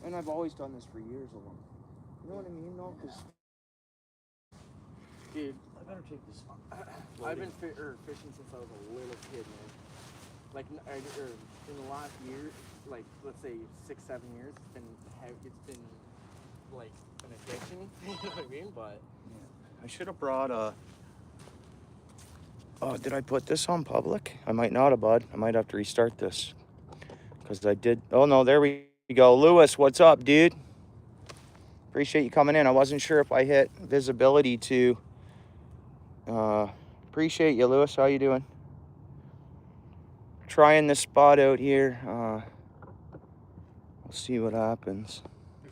And I've always done this for years alone. You know what I mean, though? Because, dude, I better take this. I've been fishing since I was a little kid, man. Like, in the last year, like, let's say 6-7 years, it's been like an addiction. You know what I mean? But yeah. I should have brought a. Oh, did I put this on public? I might not have, bud. I might have to restart this. Because I did. Oh, no, there we go. Lewis, what's up, dude? Appreciate you coming in. I wasn't sure if I hit visibility to. Appreciate you, Lewis. How you doing? Trying this spot out here. We'll see what happens.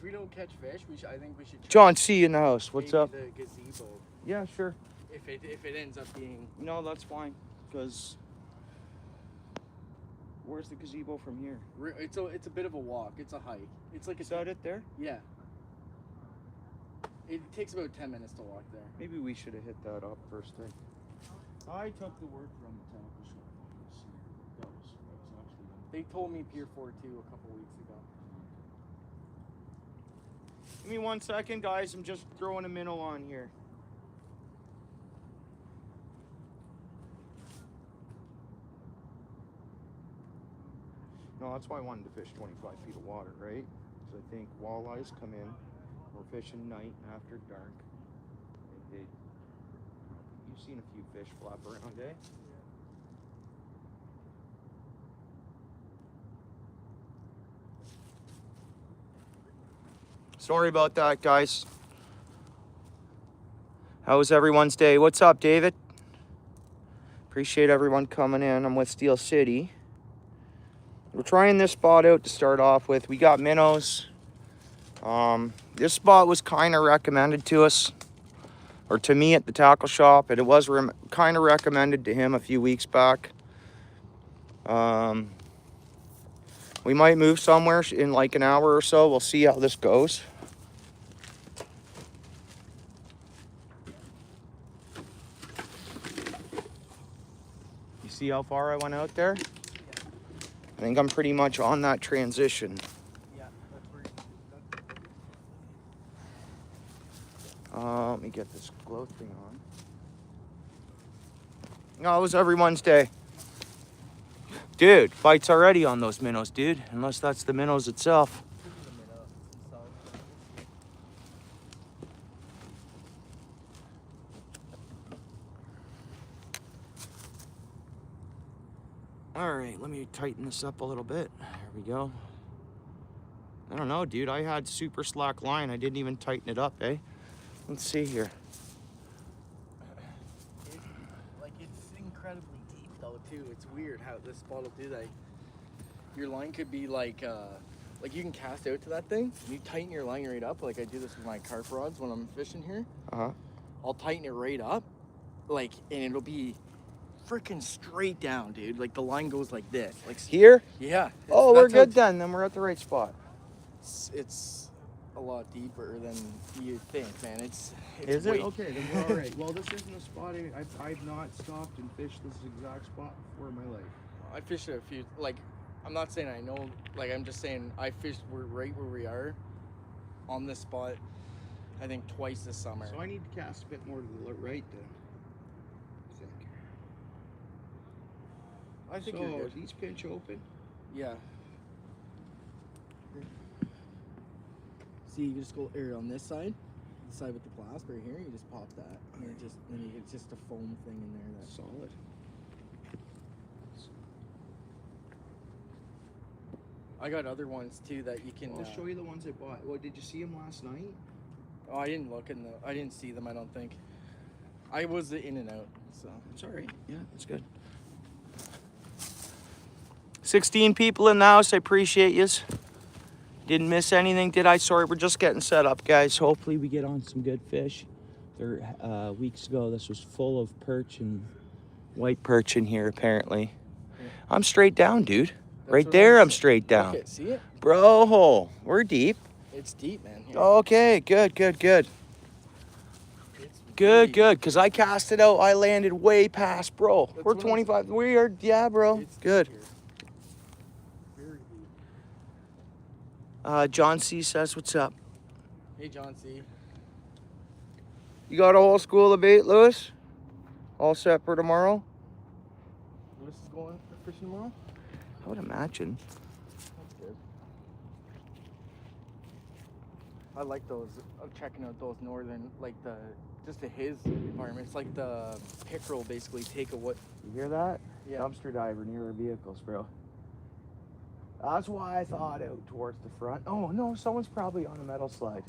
if we don't catch fish, I think we should. John C in the house. What's up? The gazebo. Yeah, sure. If it ends up being. No, that's fine. Because where's the gazebo from here? It's a bit of a walk. It's a hike. It's like Is that it there? Yeah. It takes about 10 minutes to walk there. Maybe we should have hit that up first thing. I took the word from the tackle shop. That was actually them. They told me Pier 4 too a couple weeks ago. Give me 1 second, guys. I'm just throwing a minnow on here. No, that's why I wanted to fish 25 feet of water, right? Because I think walleyes come in. We're fishing night after dark. You've seen a few fish flap around, eh? Sorry about that, guys. How was everyone's day? What's up, David? Appreciate everyone coming in. I'm with Steel City. We're trying this spot out to start off with. We got minnows. This spot was kind of recommended to us, or to me at the tackle shop, and it was kind of recommended to him a few weeks back. We might move somewhere in like an hour or so. We'll see how this goes. You see how far I went out there? I think I'm pretty much on that transition. Yeah, that's where. Let me get this glow thing on. How was everyone's day? Dude, bites already on those minnows, dude. Unless that's the minnows itself. All right, let me tighten this up a little bit. There we go. I don't know, dude. I had super slack line. I didn't even tighten it up, eh? Let's see here. It's incredibly deep though too. It's weird how this spot will do that. Your line could be like you can cast out to that thing. And you tighten your line right up. Like I do this with my carp rods when I'm fishing here. I'll tighten it right up, and it'll be freaking straight down, dude. Like the line goes like this. Like here? Yeah. Oh, we're good then. Then we're at the right spot. It's a lot deeper than you think, man. It's Is it? Okay, then we're all right. Well, this isn't a spot. I've not stopped and fished this exact spot before in my life. I fished it a few, I'm not saying I know, I'm just saying I fished right where we are on this spot, I think twice this summer. So I need to cast a bit more to the right then, I think you're good. Is each pinch open? Yeah. See, you just go on this side, the side with the clasp right here. You just pop that, and it's just a foam thing in there. That's solid. I got other ones too that you can. I'll show you the ones I bought. Well, did you see them last night? Oh, I didn't look I didn't see them. I don't think. I was in and out, so it's all right. Yeah, it's good. 16 people in the house. I appreciate yous. Didn't miss anything, did I? Sorry, we're just getting set up, guys. Hopefully we get on some good fish. Weeks ago, this was full of perch and white perch in here, apparently. Yeah. I'm straight down, dude. Right there, I'm straight down. Okay, see it? Bro, we're deep. It's deep, man. Here. Okay, good. Good, because I cast it out. I landed way past, bro. We're 25. We are, yeah, bro. Good. John C says, what's up? Hey, John C. You got a whole school of bait, Lewis? All set for tomorrow? Lewis is going fishing tomorrow? I would imagine. That's good. I like those. I'm checking out those northern, like just his environment. It's like the pickerel basically take a what. You hear that? Yeah. Dumpster diver near our vehicles, bro. That's why I thought out towards the front. Oh, no, someone's probably on a metal slide.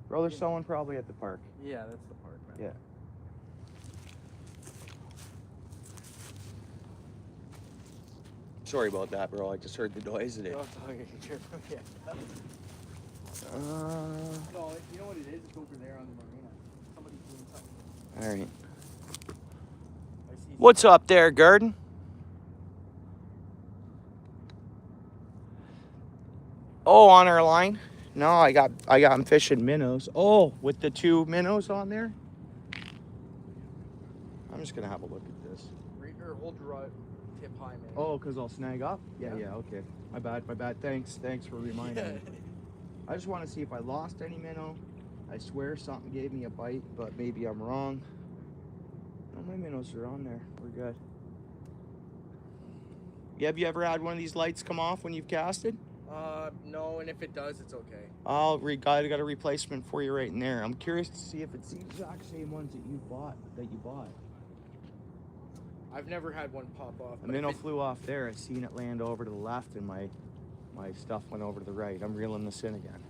Bro, there's someone probably at the park. Yeah, that's the park, man. Yeah. Sorry about that, bro. I just heard the noise of it. Oh, it's okay. Yeah. No, you know what it is? It's over there on the marina. Somebody's doing something. All right. I see. What's up there, Garden? Oh, on our line? No, I got him fishing minnows. Oh, with the 2 minnows on there? I'm just gonna have a look at this. Or hold your rod tip high, man. Oh, because I'll snag up? Yeah, Yeah. okay. My bad. Thanks for reminding me. I just want to see if I lost any minnow. I swear something gave me a bite, but maybe I'm wrong. No, my minnows are on there. We're good. Yeah, have you ever had one of these lights come off when you've casted? No, and if it does, it's okay. I got a replacement for you right in there. I'm curious to see if it's the exact same ones that you bought. I've never had one pop off. A minnow flew off there. I seen it land over to the left, and my stuff went over to the right. I'm reeling this in again.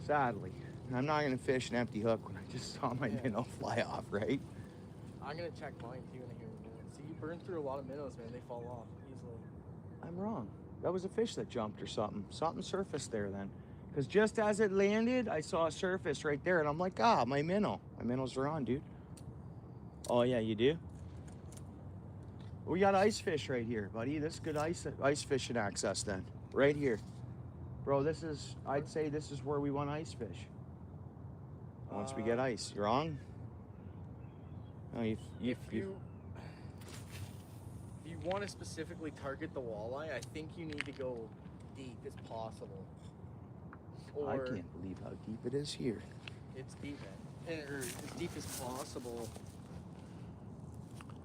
Sadly, I'm not gonna fish an empty hook when I just saw my minnow fly off. Right? I'm gonna check mine too in a minute. See, you burn through a lot of minnows, man. They fall off easily. I'm wrong. That was a fish that jumped or something. Something surfaced there then. Because just as it landed, I saw a surface right there, and I'm like, my minnow. My minnows are on, dude. Oh, yeah, you do? We got ice fish right here, buddy. This is good ice fishing access then. Right here. Bro, I'd say this is where we want ice fish. Once we get ice. You wrong? No, If you want to specifically target the walleye, I think you need to go deep as possible. I can't believe how deep it is here. It's deep, man. Or as deep as possible.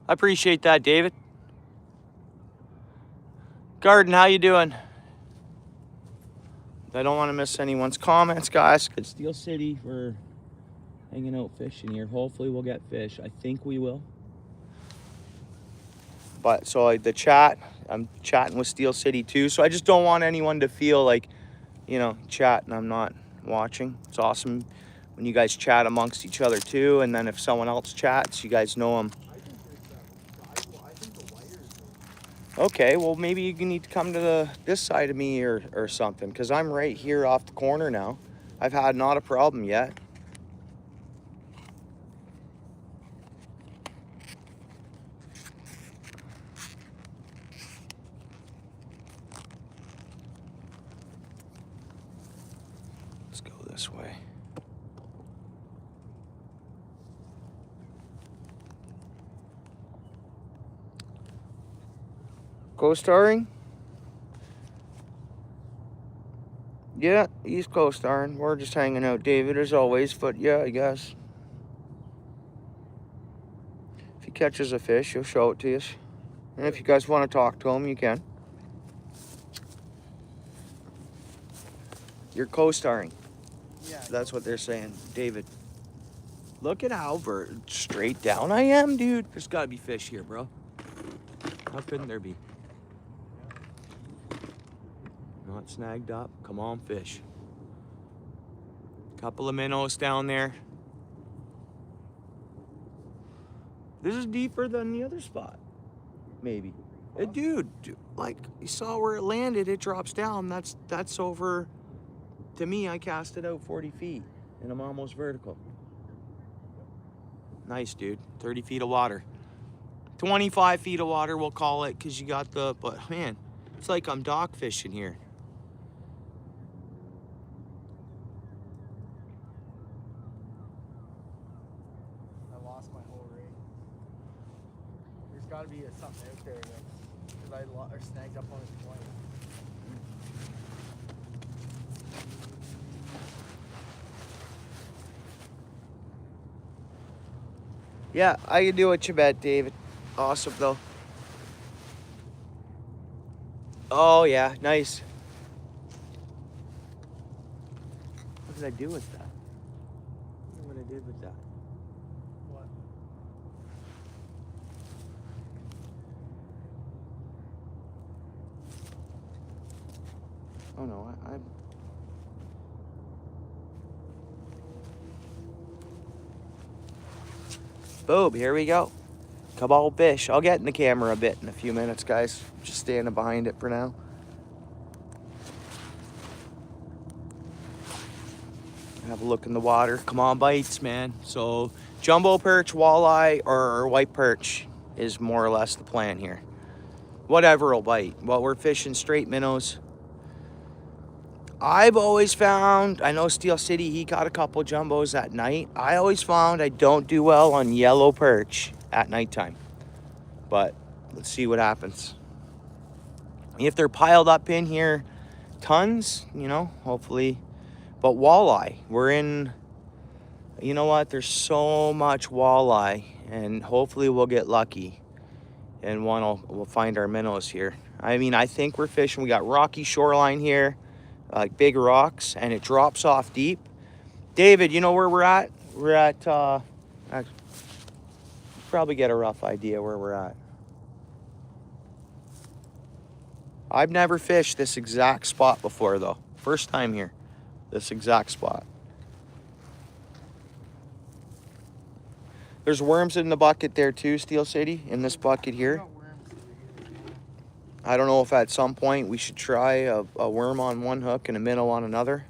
I appreciate that, David. Garden, how you doing? I don't want to miss anyone's comments, guys. It's Steel City. We're hanging out fishing here. Hopefully we'll get fish. I think we will. But so the chat, I'm chatting with Steel City too. So I just don't want anyone to feel like, chat and I'm not watching. It's awesome when you guys chat amongst each other too. And then if someone else chats, you guys know them. I think the wires Okay, well maybe you need to come to this side of me or something, because I'm right here off the corner now. I've had not a problem yet. Let's go this way. Co-starring? Yeah, he's co-starring. We're just hanging out, David, as always. But yeah, I guess. If he catches a fish, he'll show it to you. And if you guys want to talk to him, you can. You're co-starring. Yeah. That's what they're saying, David. Look at how straight down I am, dude. There's got to be fish here, bro. How couldn't there be? Not snagged up. Come on, fish. Couple of minnows down there. This is deeper than the other spot. Maybe. Dude, like, you saw where it landed. It drops down. That's over. To me, I cast it out 40 feet, and I'm almost vertical. Nice, dude. 30 feet of water. 25 feet of water, we'll call it, because you got but man, it's like I'm dock fishing here. I lost my whole rig. There's got to be something out there again. Because I snagged up on his point. Yeah, I can do what you bet, David. Awesome, though. Oh, yeah, nice. What did I do with that? I don't know what I did with that. What? Oh, no, I'm... Boom, here we go. Come on, fish. I'll get in the camera a bit in a few minutes, guys. Just standing behind it for now. Have a look in the water. Come on, bites, man. So jumbo perch, walleye, or white perch is more or less the plan here. Whatever will bite. Well, we're fishing straight minnows. I've always found, I know Steel City, he caught a couple jumbos at night. I always found I don't do well on yellow perch at nighttime. But let's see what happens. If they're piled up in here, tons, you know, hopefully. But walleye, we're in, you know what, there's so much walleye, and hopefully we'll get lucky and we'll find our minnows here. I mean, I think we're fishing, we got rocky shoreline here, like big rocks, and it drops off deep. David, you know where we're at? We're at, probably get a rough idea where we're at. I've never fished this exact spot before, though. First time here, this exact spot. There's worms in the bucket there too, Steel City, in this bucket here. I don't know if at some point we should try a worm on one hook and a minnow on another.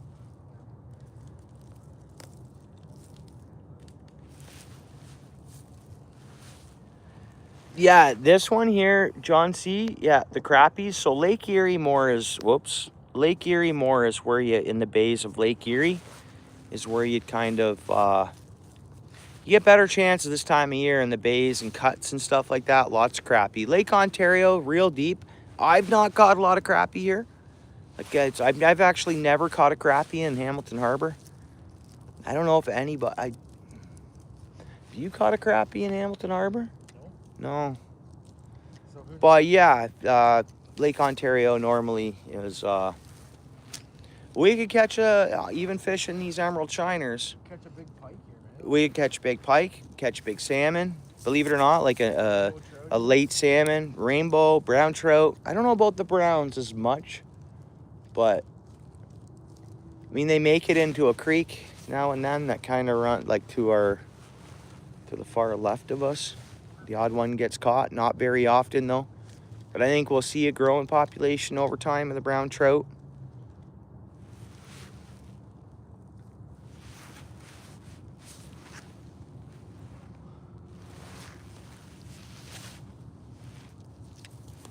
Yeah, this one here, John C. Yeah, the crappies. So Lake Erie more is, Lake Erie more is where you, in the bays of Lake Erie, is where you'd kind of, you get better chances this time of year in the bays and cuts and stuff like that. Lots of crappie. Lake Ontario, real deep. I've not caught a lot of crappie here. Like I've actually never caught a crappie in Hamilton Harbor. I don't know if anybody. Do you caught a crappie in Hamilton Harbor? No. So But yeah, Lake Ontario normally is. We could catch even fish in these emerald shiners. catch a big pike here, man. We could catch big pike, catch big salmon. Believe it or not, like a late salmon, rainbow, brown trout. I don't know about the browns as much, but I mean they make it into a creek now and then that kind of run like to the far left of us. The odd one gets caught, not very often though. But I think we'll see a growing population over time of the brown trout.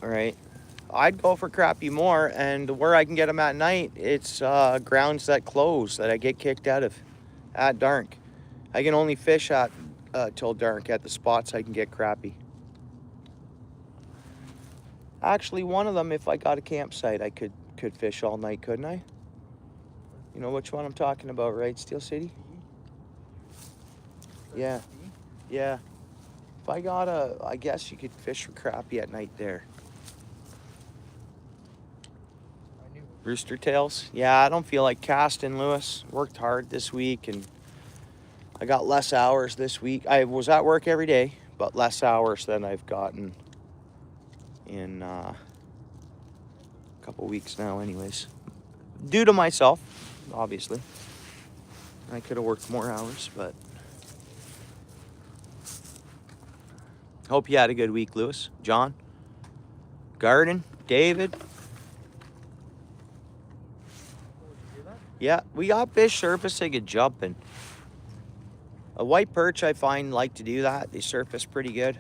All right. I'd go for crappie more, and where I can get them at night, it's grounds that close that I get kicked out of at dark. I can only fish at till dark at the spots I can get crappie. Actually, one of them, if I got a campsite, I could fish all night, couldn't I? You know which one I'm talking about, right? Steel City? Yeah. Yeah. If I got I guess you could fish for crappie at night there. Rooster tails. Yeah, I don't feel like casting, Lewis. Worked hard this week, and I got less hours this week. I was at work every day, but less hours than I've gotten in a couple weeks now anyways. Due to myself, obviously. I could have worked more hours, but hope you had a good week, Lewis. John, Garden, David. Yeah, we got fish surfacing and jumping. A white perch, I find, like to do that. They surface pretty good.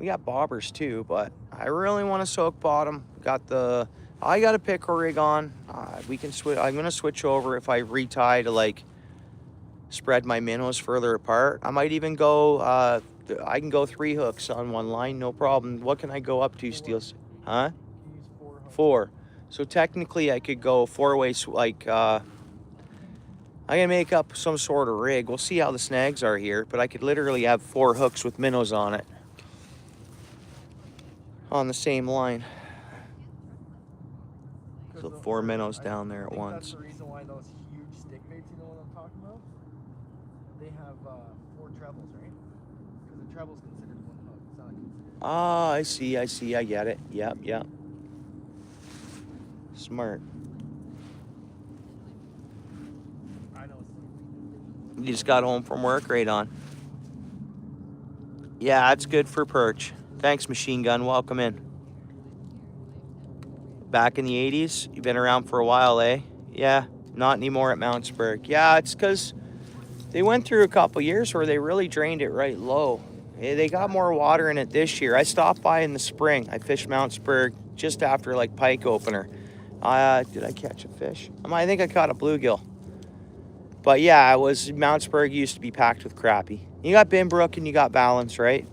We got bobbers too, but I really want to soak bottom. I got a pickerel rig on. We can switch. I'm gonna switch over if I retie to like spread my minnows further apart. I might even go. I can go 3 hooks on one line, no problem. What can I go up to, Steels? Huh? You use 4 hooks. 4. So technically I could go 4 ways, like I'm gonna make up some sort of rig. We'll see how the snags are here, but I could literally have 4 hooks with minnows on it. On the same line. So 4 minnows down there at once. That's the reason why those huge stick baits, you know what I'm talking about? They have 4 trebles, right? Because a treble's considered 1 hook. It's not considered. Ah, I see, I get it. Yep. Smart. I know. You just got home from work, right on. Yeah, that's good for perch. Thanks, Machine Gun. Welcome in. Back in the 80s? You've been around for a while, eh? Yeah, not anymore at Mountsburg. Yeah, it's because they went through a couple years where they really drained it right low. They got more water in it this year. I stopped by in the spring. I fished Mountsburg just after like pike opener. Did I catch a fish? I think I caught a bluegill. But yeah, Mountsburg used to be packed with crappie. You got Binbrook and you got Valens, right?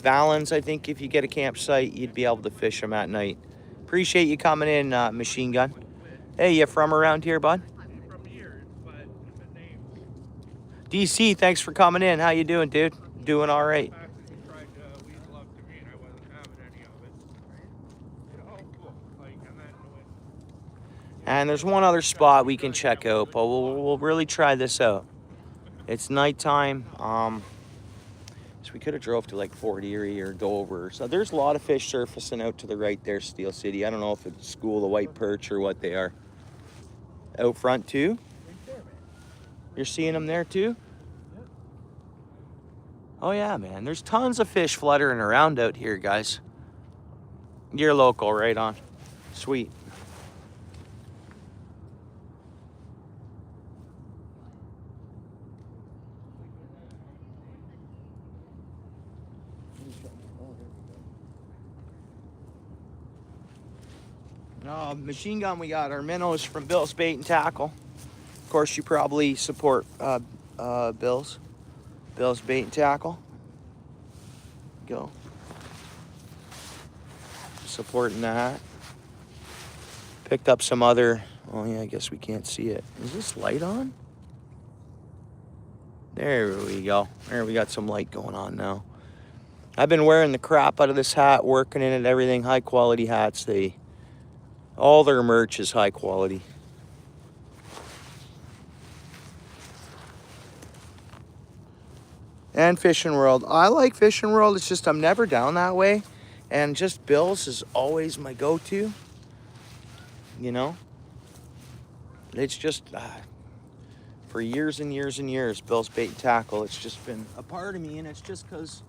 Valens, I think if you get a campsite, you'd be able to fish them at night. Appreciate you coming in, Machine Gun. Hey, you from around here, bud? From here, but DC, thanks for coming in. How you doing, dude? Doing all right. we tried weasel up to me and I wasn't having any of it. Oh, cool. And there's one other spot we can check out, but we'll really try this out. It's nighttime. So we could have drove to like Fort Erie or Dover. So there's a lot of fish surfacing out to the right there, Steel City. I don't know if it's School of White Perch or what they are. Out front too? You're seeing them there too? Oh yeah, man. There's tons of fish fluttering around out here, guys. You're local, right on. Sweet. Machine Gun, we got our minnows from Bill's Bait and Tackle. Of course, you probably support Bill's Bait and Tackle. Go. Supporting that. Picked up some other, oh yeah, I guess we can't see it. Is this light on? There we go. There, we got some light going on now. I've been wearing the crap out of this hat, working in it, everything. High quality hats. All their merch is high quality. And Fishing World. I like Fishing World. It's just I'm never down that way. And just Bill's is always my go-to. You know? It's just, for years and years and years, Bill's Bait and Tackle, it's just been a part of me. And it's just because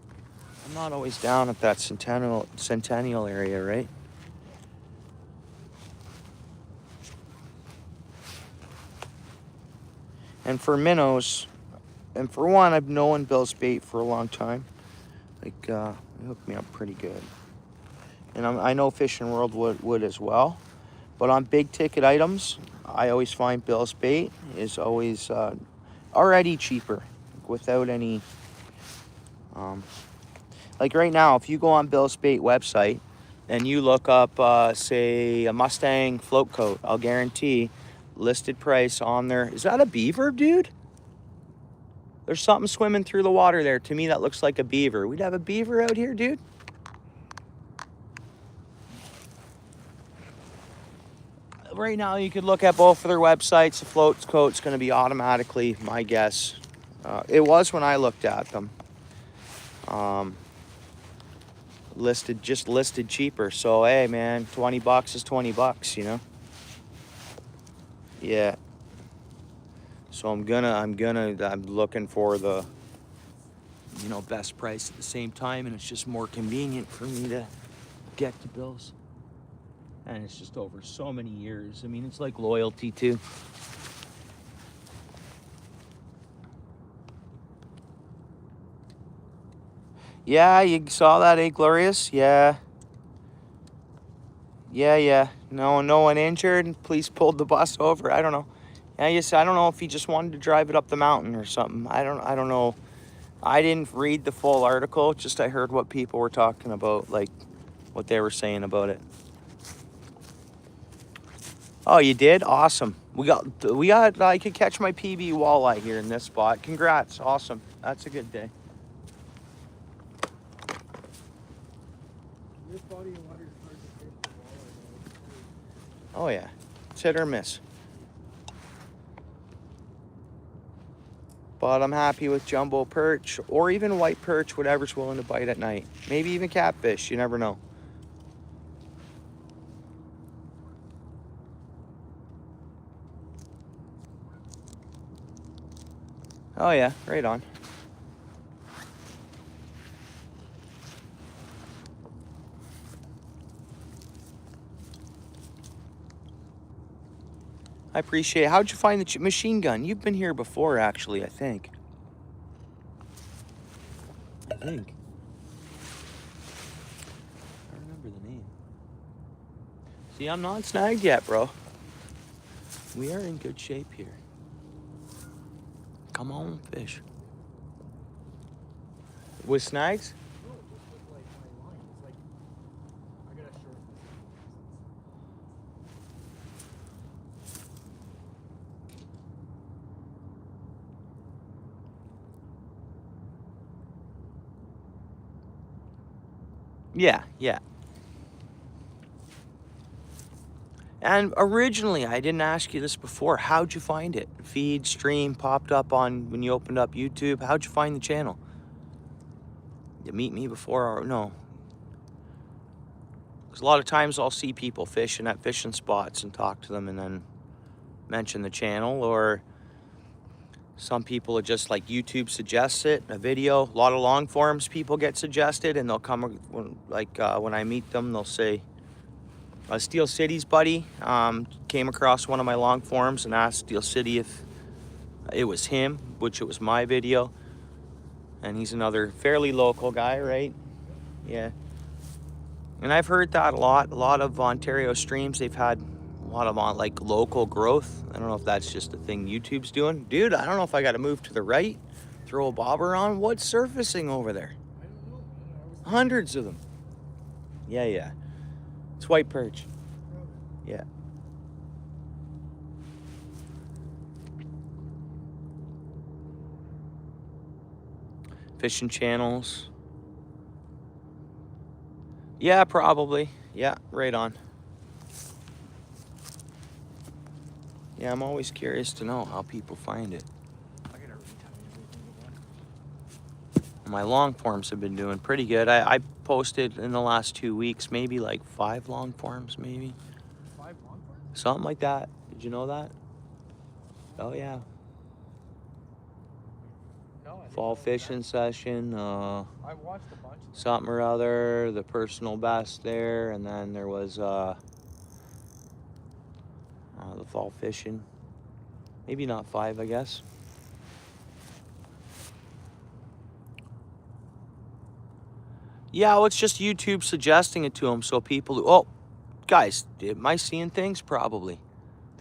I'm not always down at that Centennial area, right? And for minnows, and for one, I've known Bill's Bait for a long time. Like, it hooked me up pretty good. And I know Fishing World would as well. But on big ticket items, I always find Bill's Bait is always already cheaper, without any. Like right now, if you go on Bill's Bait website and you look up, say, a Mustang float coat, I'll guarantee listed price on there. Is that a beaver, dude? There's something swimming through the water there. To me, that looks like a beaver. We'd have a beaver out here, dude. Right now, you could look at both of their websites. The float coat's going to be automatically, my guess. It was when I looked at them. Listed cheaper. So, hey, man, 20 bucks is 20 bucks, you know? Yeah. So I'm looking for the, best price at the same time, and it's just more convenient for me to get to Bill's. And it's just over so many years. I mean, it's like loyalty too. Yeah, you saw that, eh, Glorious? Yeah. Yeah. No one injured. Police pulled the bus over. I don't know. I don't know if he just wanted to drive it up the mountain or something. I don't know. I didn't read the full article. Just I heard what people were talking about, like what they were saying about it. Oh, you did? Awesome. I could catch my PB walleye here in this spot. Congrats, awesome. That's a good day. This body of water is hard to fish for walleye, though. Oh yeah, it's hit or miss. But I'm happy with jumbo perch or even white perch, whatever's willing to bite at night. Maybe even catfish, you never know. Oh yeah, right on. I appreciate it. How'd you find the machine gun? You've been here before, actually, I think. I remember the name. See, I'm not snagged yet, bro. We are in good shape here. Come on, fish. With snags? No, just with like my line. It's like I gotta shorten Yeah, yeah. And originally, I didn't ask you this before. How'd you find it? Feed, stream, popped up on when you opened up YouTube. How'd you find the channel? You meet me before or no? Because a lot of times I'll see people fishing at fishing spots and talk to them and then mention the channel, or some people are just like YouTube suggests it, a video. A lot of long forms people get suggested and they'll come, when I meet them, they'll say, Steel City's buddy came across one of my long forms and asked Steel City if it was him, which it was my video. And he's another fairly local guy, right? Yeah. And I've heard that a lot of Ontario streams, they've had a lot of like local growth. I don't know if that's just a thing YouTube's doing. Dude, I don't know if I got to move to the right, throw a bobber on. What's surfacing over there? I don't know. Hundreds of them. Yeah. It's white perch. Yeah. Fishing channels. Yeah, probably. Yeah, right on. Yeah, I'm always curious to know how people find it. I gotta retie everything again. My long forms have been doing pretty good. I posted in the last 2 weeks, maybe like 5 long forms, maybe. 5 long forms? Something like that. Did you know that? Oh yeah. No, I didn't Fall know fishing session, that. I watched a bunch of them. something or other, the personal best there, and then there was the fall fishing. Maybe not 5, I guess. Yeah, well, it's just YouTube suggesting it to them, so people who, oh, guys, am I seeing things? Probably.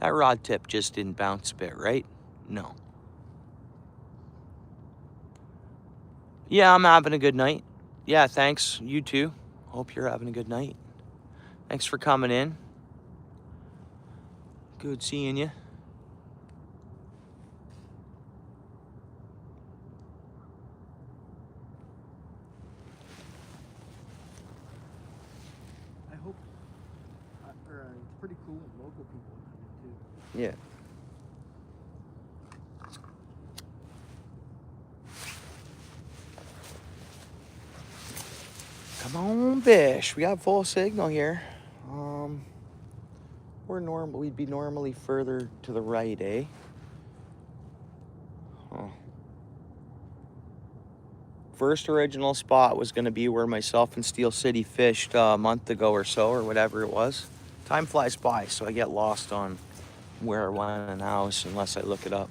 That rod tip just didn't bounce a bit, right? No. Yeah, I'm having a good night. Yeah, thanks. You too. Hope you're having a good night. Thanks for coming in. Good seeing you. I hope it's pretty cool when local people come in too. Yeah. Come on, fish. We got full signal here. We'd be normally further to the right, eh? Huh. First original spot was going to be where myself and Steel City fished a month ago or so, or whatever it was. Time flies by, so I get lost on where, when, and how unless I look it up.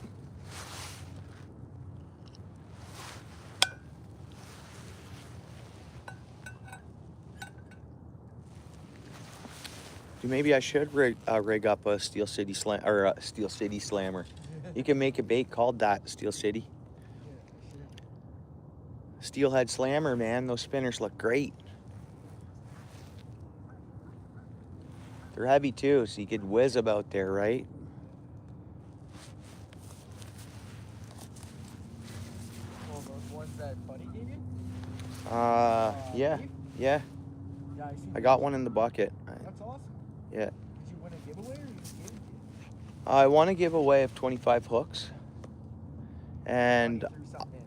Dude, maybe I should rig up a Steel City slam or a Steel City slammer. You can make a bait called that, Steel City. Steelhead slammer, man. Those spinners look great. They're heavy too, so you could whiz about there, right? Yeah, Beef? yeah. Yeah, I seen I got one in the bucket. That's awesome. Yeah. Did you win a giveaway or you just gave it to you? I won a giveaway of 25 hooks. And, You threw something in.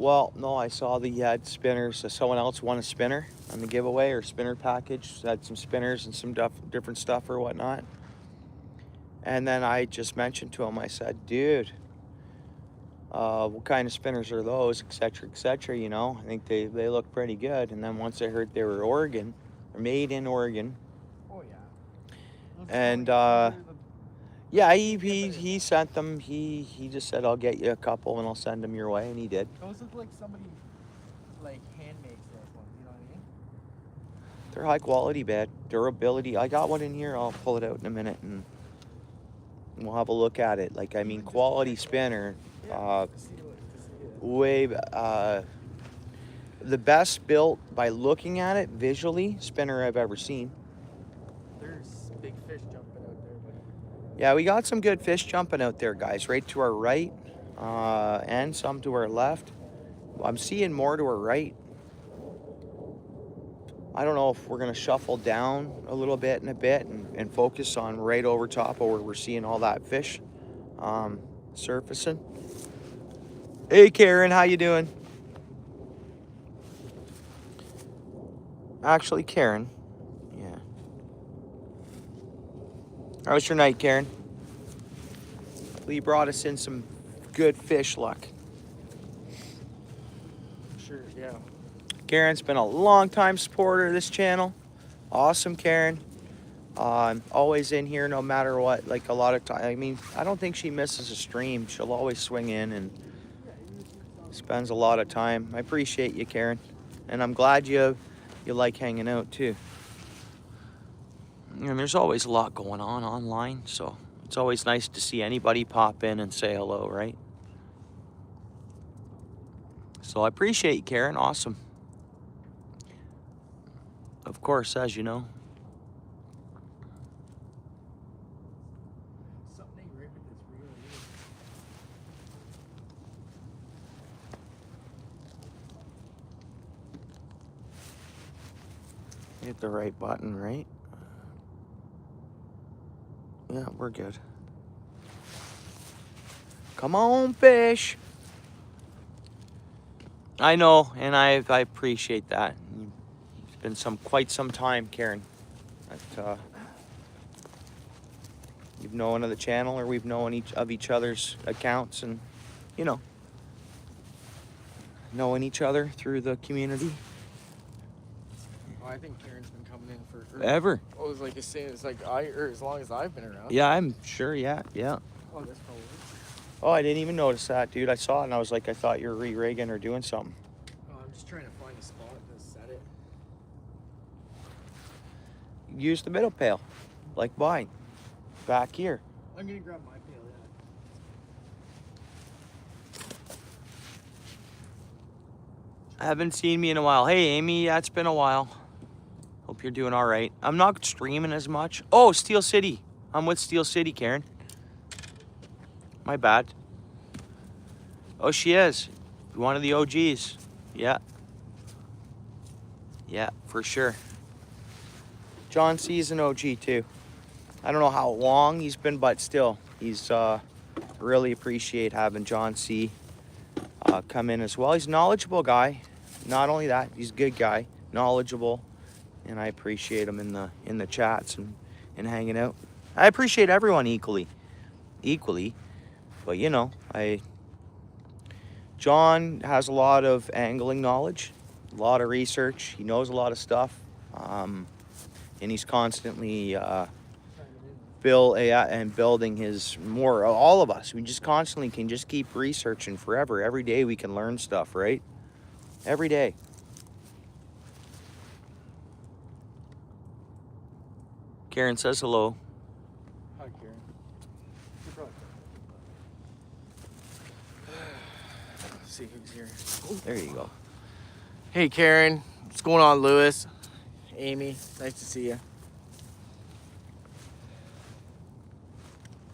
well, no, I saw that you had spinners. So someone else won a spinner on the giveaway or spinner package. Had some spinners and some different stuff or whatnot. And then I just mentioned to him, I said, dude, what kind of spinners are those, et cetera, you know. I think they look pretty good. And then once I heard they were Oregon, or made in Oregon, Oh yeah. Those and are the- yeah, he sent them. He just said, I'll get you a couple and I'll send them your way, and he did. those look like somebody like hand makes those ones. You know what I mean? They're high quality, bad durability. I got one in here. I'll pull it out in a minute and we'll have a look at it. Like, I mean, quality spinner. To see it. Way the best built by looking at it visually spinner I've ever seen. There's big fish jumping out there, buddy. Yeah, we got some good fish jumping out there, guys. Right to our right, and some to our left. I'm seeing more to our right. I don't know if we're gonna shuffle down a little bit in a bit and focus on right over top of where we're seeing all that fish surfacing. Hey Karen, how you doing? Actually, Karen, yeah. How was your night, Karen? Lee brought us in some good fish luck. Sure, yeah. Karen's been a long time supporter of this channel. Awesome, Karen. Always in here no matter what. Like a lot of time. I mean, I don't think she misses a stream. She'll always swing in and spends a lot of time. I appreciate you, Karen. And I'm glad you like hanging out too. And there's always a lot going on online, so it's always nice to see anybody pop in and say hello, right? So I appreciate you, Karen. Awesome. Of course, as you know. Something ain't right with this reel either. Hit the right button, right? Yeah, we're good. Come on, fish. I know, and I appreciate that. It's been quite some time, Karen, that you've known of the channel, or we've known each other's accounts, and you know, knowing each other through the community. Oh, I think Karen's been coming in for Ever. Oh, it's like as long as I've been around. Yeah, I'm sure. Yeah. Oh, that's probably. Oh, I didn't even notice that, dude. I saw it and I was like, I thought you were re-rigging or doing something. Oh, I'm just trying to find a spot to set it. Use the middle pail, like mine, back here. I'm gonna grab my pail. Yeah. Haven't seen me in a while. Hey, Amy, yeah, it's been a while. Hope you're doing all right. I'm not streaming as much. Oh, Steel City. I'm with Steel City, Karen. My bad. Oh, she is. One of the OGs. Yeah. Yeah, for sure. John C is an OG too. I don't know how long he's been, but still, he's really appreciate having John C come in as well. He's a knowledgeable guy. Not only that, he's a good guy, knowledgeable, and I appreciate him in the chats and hanging out. I appreciate everyone equally, but you know, John has a lot of angling knowledge, a lot of research. He knows a lot of stuff, and he's constantly building his more. All of us, we just constantly can just keep researching forever. Every day we can learn stuff, right? Every day. Karen says hello. Hi, Karen. You're probably. Let's see who's here. There you go. Hey, Karen. What's going on, Lewis? Amy, nice to see you.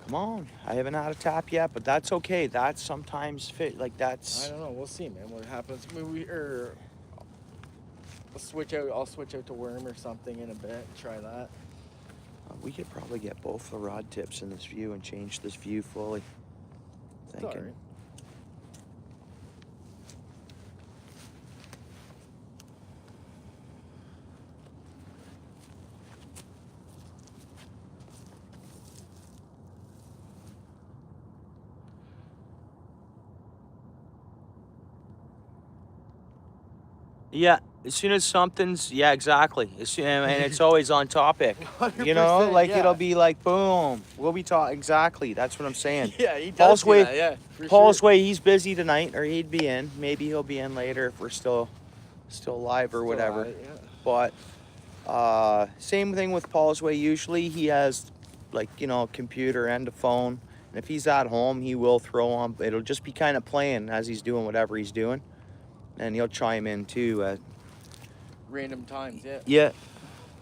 Come on. I haven't had a tap yet, but that's okay. That's sometimes fit. Like I that's. don't know. We'll see, man. What happens? I'll switch out to worm or something in a bit. Try that. We could probably get both the rod tips in this view and change this view fully. It's all right. Yeah, as soon as something's, yeah, exactly. And it's always on topic. You know, 100%, like yeah. it'll be like, boom, we'll be talking. Exactly, that's what I'm saying. Yeah, he does Paul's do way, that, yeah. For Paul's sure. way, he's busy tonight, or he'd be in. Maybe he'll be in later if we're still live or Still whatever. at it, yeah. But same thing with Paul's way. Usually he has like, you know, a computer and a phone. And if he's at home, he will throw on. It'll just be kind of playing as he's doing whatever he's doing. And he'll chime in too at Random times, yeah. yeah.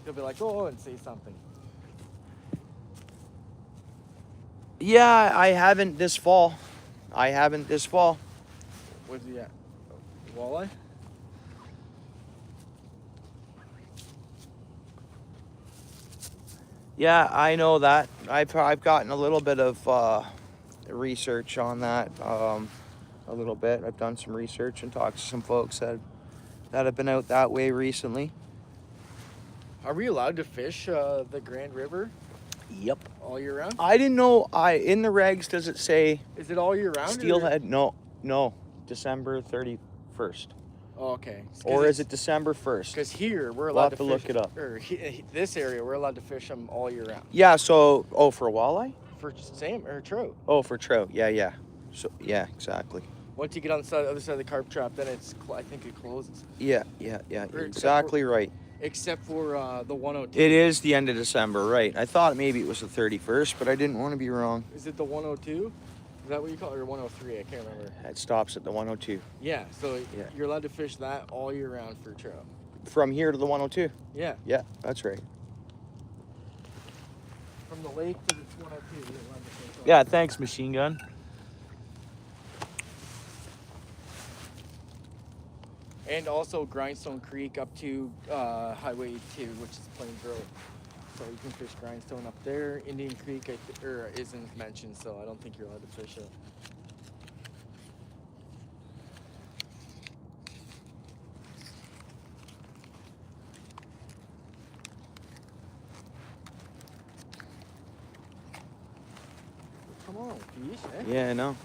He'll be like, oh, and say something. Yeah, I haven't this fall. Where's he at? Walleye? Yeah, I know that. I've gotten a little bit of research on that. A little bit. I've done some research and talked to some folks that have been out that way recently. Are we allowed to fish the Grand River Yep. all year round? I didn't know. In the regs does it say Is it all year round? steelhead? No. December 31st. Oh, okay. Or is it December 1st? Because here we're We'll allowed have to to look fish, it up. Or this area we're allowed to fish them all year round. Yeah. So for walleye? For same or trout. Oh, for trout. Yeah. So yeah, exactly. Once you get on the other side of the carp trap, then I think it closes. Yeah. Or Exactly right. Except for the 102. It is the end of December, right? I thought maybe it was the 31st, but I didn't want to be wrong. Is it the 102? Is that what you call it? Or 103? I can't remember. It stops at the 102. Yeah, so Yeah. you're allowed to fish that all year round for trout. From here to the 102. Yeah. Yeah, that's right. From the lake to the 102, you're allowed to fish all. Yeah, thanks, machine gun. And also Grindstone Creek up to Highway 2, which is Plains Road. So you can fish Grindstone up there. Indian Creek isn't mentioned, so I don't think you're allowed to fish it. Come on, fish, eh? Yeah, I know.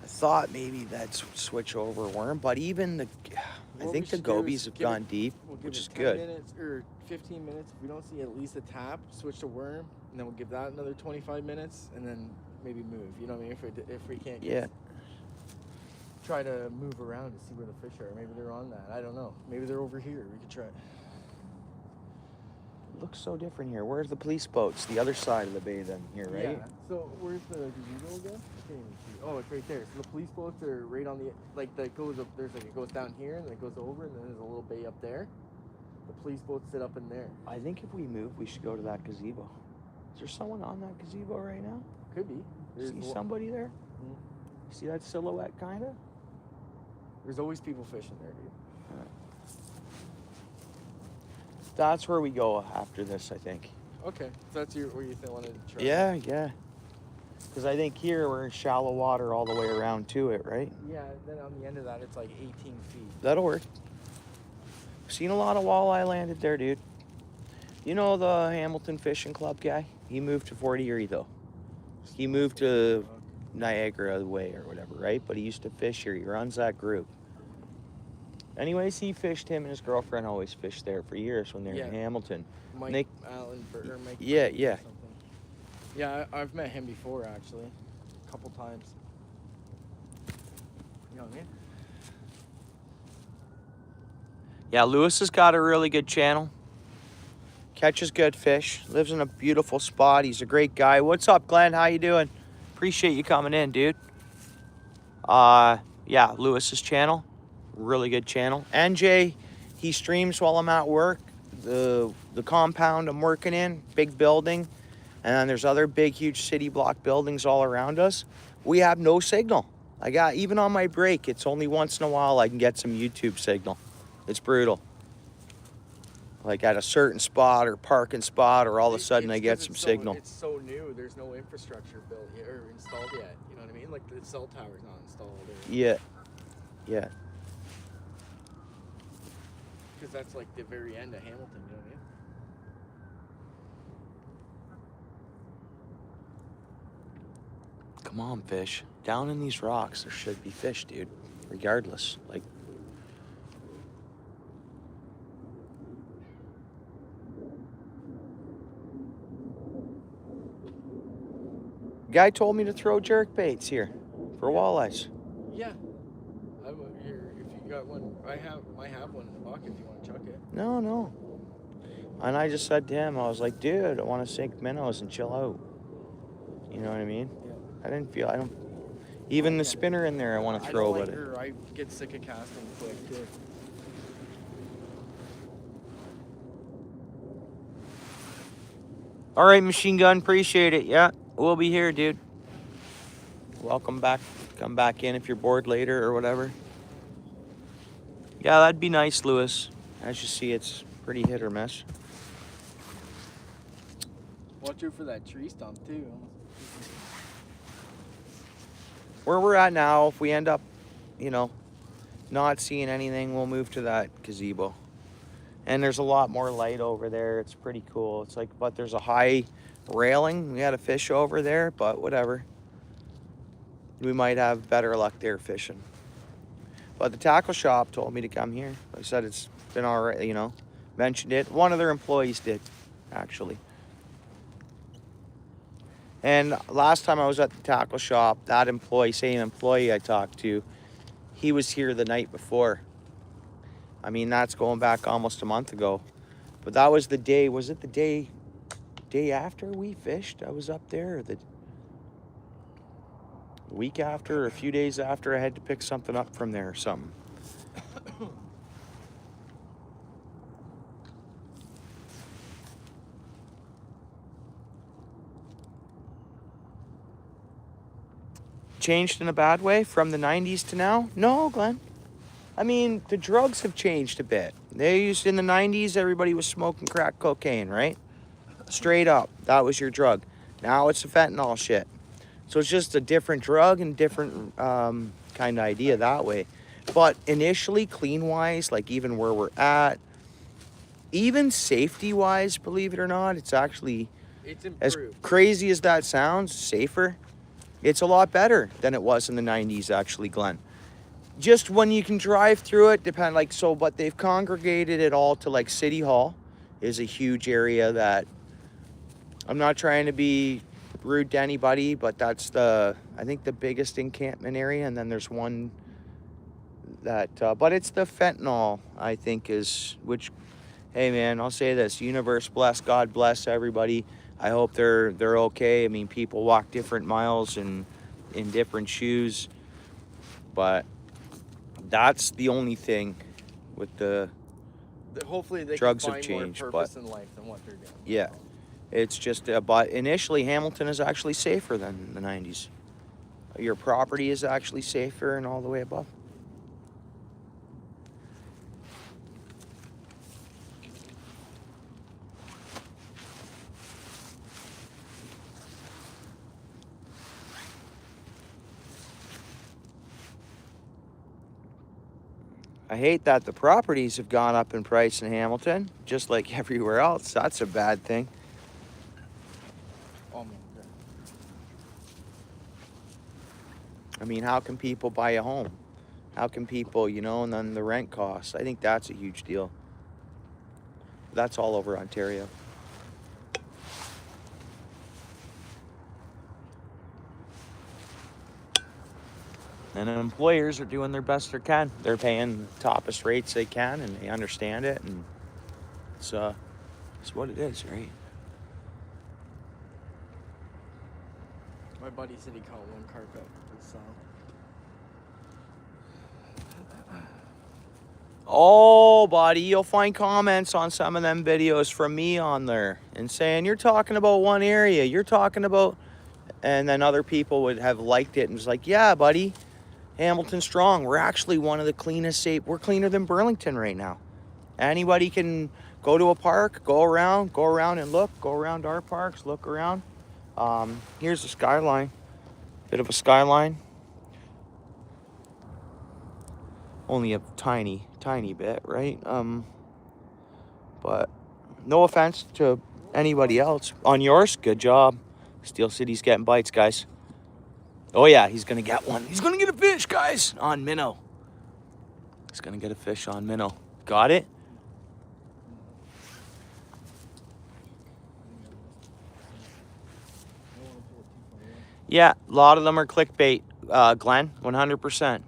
I thought maybe that's switch over worm, but even the, I What think we the should do is gobies have give it- gone deep, We'll give which it is 10 good. minutes or 15 minutes. If we don't see at least a tap, switch to worm, and then we'll give that another 25 minutes, and then maybe move. You know what I mean? If we can't Yeah. try to move around to see where the fish are. Maybe they're on that. I don't know. Maybe they're over here. We could try. It looks so different here. Where's the police boats? The other side of the bay then here, right? Yeah. So where's the gazebo again? I can't even see. Oh, it's right there. So the police boats are right on the that goes up. There's it goes down here and then it goes over and then there's a little bay up there. The police boats sit up in there. I think if we move, we should go to that gazebo. Is there someone on that gazebo right now? Could be. See somebody there? Mhm. See that silhouette, kind of? There's always people fishing there, dude. That's where we go after this, I think. Okay, so that's where you wanted to try. Yeah. Because I think here we're in shallow water all the way around to it, right? Yeah. Then on the end of that, it's like 18 feet. That'll work. Seen a lot of walleye landed there, dude. You know the Hamilton Fishing Club guy? He moved to Fort Erie, though. He moved to Niagara Way or whatever, right? But he used to fish here. He runs that group. Anyways, he fished. Him and his girlfriend always fished there for years when they were in Hamilton. Mike Nick- Allen or Mike. Yeah, Burton or yeah. something. Yeah, I've met him before actually, a couple times. You know what I mean? Yeah, Lewis has got a really good channel. Catches good fish. Lives in a beautiful spot. He's a great guy. What's up, Glenn? How you doing? Appreciate you coming in, dude. Yeah, Lewis's channel. Really good channel. NJ, he streams while I'm at work. The compound I'm working in, big building. And then there's other big, huge city block buildings all around us. We have no signal. Even on my break, it's only once in a while I can get some YouTube signal. It's brutal. like at a certain spot or parking spot, or all of a sudden I It's get 'cause some it's signal. It's so new. There's no infrastructure built yet or installed yet. You know what I mean? Like the cell tower's not installed. Yeah. Yeah. Because that's like the very end of Hamilton. You know what I mean? Come on, fish. Down in these rocks, there should be fish, dude. Regardless. Like, guy told me to throw jerk baits here for walleyes. Yeah. Here, if you got one, I have one in the bucket if you want to chuck it. No, no. And I just said to him, I was like, dude, I want to sink minnows and chill out. You know what I mean? Yeah. I don't, even the spinner in there I want to throw, I but I get sick of casting quick too. all right, machine gun, appreciate it. Yeah, we'll be here, dude. Welcome back. Come back in if you're bored later or whatever. Yeah, that'd be nice, Lewis. As you see, it's pretty hit or miss. Watch out for that tree stump too. Where we're at now, if we end up, you know, not seeing anything, we'll move to that gazebo. And there's a lot more light over there. It's pretty cool. It's like, but there's a high railing. We had a fish over there, but whatever. We might have better luck there fishing. But the tackle shop told me to come here. I said it's been all right, you know. Mentioned it. One of their employees did, actually. And last time I was at the tackle shop, that employee, same employee I talked to, he was here the night before. I mean, that's going back almost a month ago. But that was the day, was it the day after we fished? I was up there, or the week after, or a few days after I had to pick something up from there or something. Changed in a bad way from the 90s to now? No, Glenn. I mean, the drugs have changed a bit. They used in the 90s, everybody was smoking crack cocaine, right? Straight up, that was your drug. Now it's the fentanyl shit. So it's just a different drug and different kind of idea that way. But initially, clean-wise, like even where we're at, even safety-wise, believe it or not, it's actually, as crazy as that sounds, safer. It's a lot better than it was in the 90s, actually, Glenn. Just when you can drive through it, but they've congregated it all to like City Hall is a huge area that, I'm not trying to be rude to anybody, but that's I think the biggest encampment area. And then there's one that, but it's the fentanyl, I think which, hey man, I'll say this, universe bless, God bless everybody. I hope they're okay. I mean, people walk different miles and in different shoes, but that's the only thing with hopefully they drugs can have find changed, more purpose in life than what they're doing. Yeah, it's just, but initially Hamilton is actually safer than the 90s. Your property is actually safer and all the way above. I hate that the properties have gone up in price in Hamilton, just like everywhere else. That's a bad thing. I mean, how can people buy a home? How can people, and then the rent costs. I think that's a huge deal. That's all over Ontario. And employers are doing their best they can. They're paying the toppest rates they can, and they understand it, and it's what it is, right? My buddy said he caught one carpet for sale. Oh, buddy, you'll find comments on some of them videos from me on there and saying, you're talking about one area, you're talking about, and then other people would have liked it and was like, yeah, buddy, Hamilton strong. We're actually one of the cleanest, we're cleaner than Burlington right now. Anybody can go to a park, go around and look, go around our parks, look around. Here's the skyline, bit of a skyline. Only a tiny bit, right? But no offense to anybody else. On yours, good job. Steel City's getting bites, guys. Oh yeah, he's gonna get one. He's gonna get a fish, guys, on minnow. He's gonna get a fish on minnow. Got it? Yeah, a lot of them are clickbait, Glenn, 100%.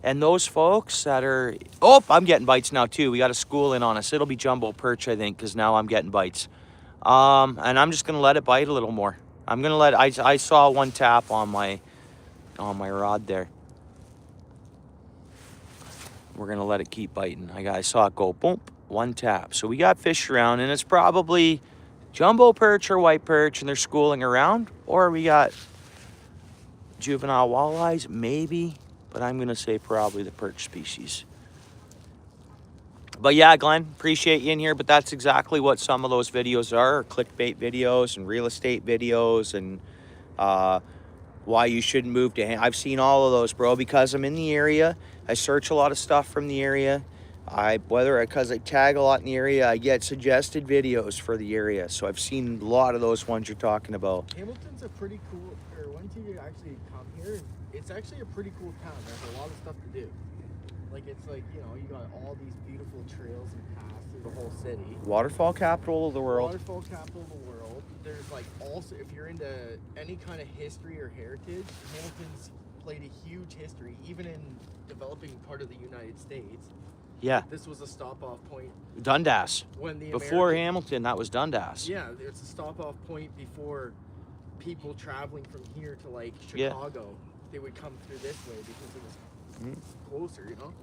And those folks that are... Oh, I'm getting bites now, too. We got a school in on us. It'll be jumbo perch, I think, because now I'm getting bites. And I'm just going to let it bite a little more. I'm going to let... I saw one tap on my rod there. We're going to let it keep biting. I saw it go, boom, one tap. So we got fish around, and it's probably jumbo perch or white perch, and they're schooling around. Or we got juvenile walleyes, maybe. But I'm going to say probably the perch species. But yeah, Glenn, appreciate you in here. But that's exactly what some of those videos are clickbait videos and real estate videos and why you shouldn't move to... I've seen all of those, bro, because I'm in the area. I search a lot of stuff from the area. Because I tag a lot in the area, I get suggested videos for the area. So I've seen a lot of those ones you're talking about. Hamilton's a pretty cool... Or once you actually come here, it's actually a pretty cool town. There's a lot of stuff to do. Like, it's like, you know, you got all these beautiful trails and paths through the whole city. Waterfall capital of the world. Waterfall capital of the world. There's, like, also, if you're into any kind of history or heritage, Hamilton's played a huge history, even in developing part of the United States. Yeah. This was a stop-off point. Dundas. When the Before Hamilton, that was Dundas. Yeah, it's a stop-off point before people traveling from here to, like, Chicago. Yeah. They would come through this way because it was closer, you know?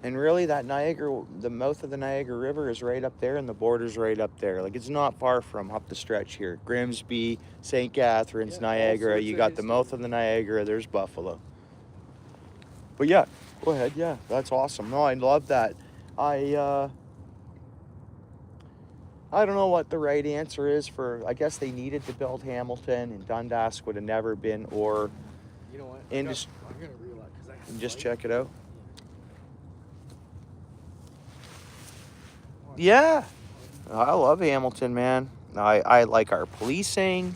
And really, that Niagara, the mouth of the Niagara River is right up there, and the border's right up there. Like, it's not far from up the stretch here. Grimsby, St. Catharines, Niagara. You got the mouth of the Niagara. There's Buffalo. But yeah, go ahead. Yeah, that's awesome. No, I love that. I don't know what the right answer is for... I guess they needed to build Hamilton, and Dundas would have never been, or... You know what? I'm going to reel out because I have just check it out. Yeah, I love Hamilton, man. I like our policing.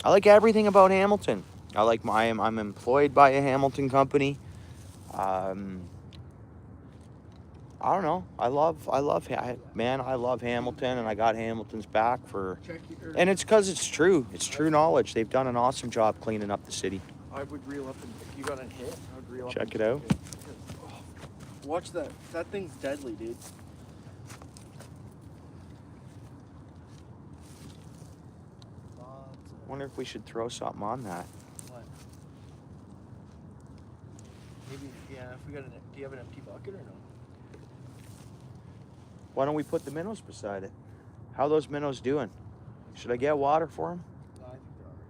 I like everything about Hamilton. I'm employed by a Hamilton company. I don't know. I love Hamilton, and I got Hamilton's back for... And it's because it's true. It's true knowledge. They've done an awesome job cleaning up the city. I would reel up, and if you got a hit, I would reel up. Check it out. Watch that. That thing's deadly, dude. Wonder if we should throw something on that. What? Maybe, yeah, if we got do you have an empty bucket or no? Why don't we put the minnows beside it? How are those minnows doing? Should I get water for them? No, I think they're alright.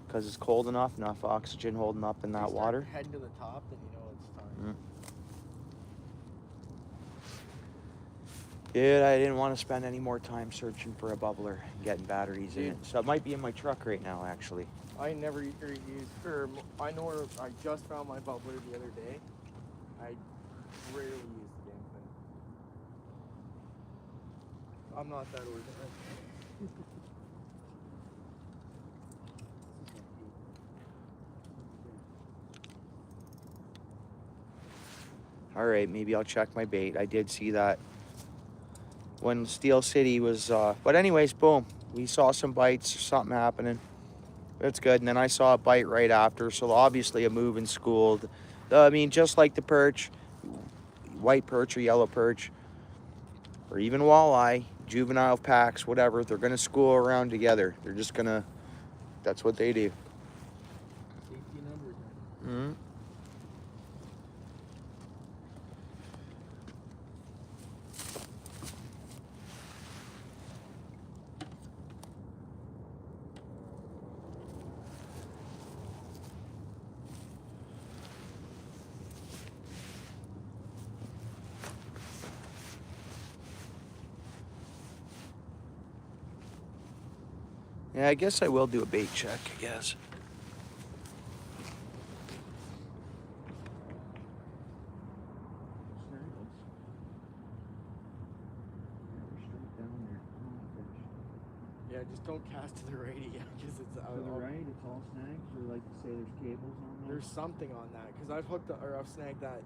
Because it's cold enough oxygen holding up in that water? Heading to the top, then you know it's time. Dude, I didn't want to spend any more time searching for a bubbler and getting batteries in it. So it might be in my truck right now, actually. I never used, I know I just found my bubbler the other day. I rarely use the damn thing. I'm not that organized. All right, maybe I'll check my bait. I did see that when Steel City was, but anyways, boom. We saw some bites, something happening. That's good. And then I saw a bite right after. So obviously a moving school. I mean, just like the perch, white perch or yellow perch, or even walleye, juvenile packs, whatever, they're going to school around together. They're just going to, that's what they do. Safety numbers. Mm-hmm. Yeah, I guess I will do a bait check, I guess. Yeah, just don't cast to the right again because it's To the right, it's all snags, or like you say, there's cables on there. There's something on that because I've I've snagged that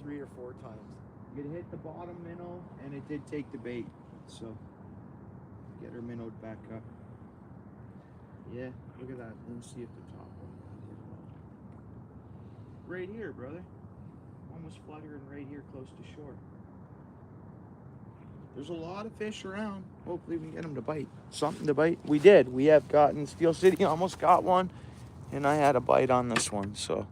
3 or 4 times. It hit the bottom minnow, and it did take the bait. So get her minnowed back up. Yeah, look at that. Let's see if the top one. Right here, brother. One was fluttering right here, close to shore. There's a lot of fish around. Hopefully we can get them to bite. Something to bite. We did. We have gotten Steel City almost got one, and I had a bite on this one. So.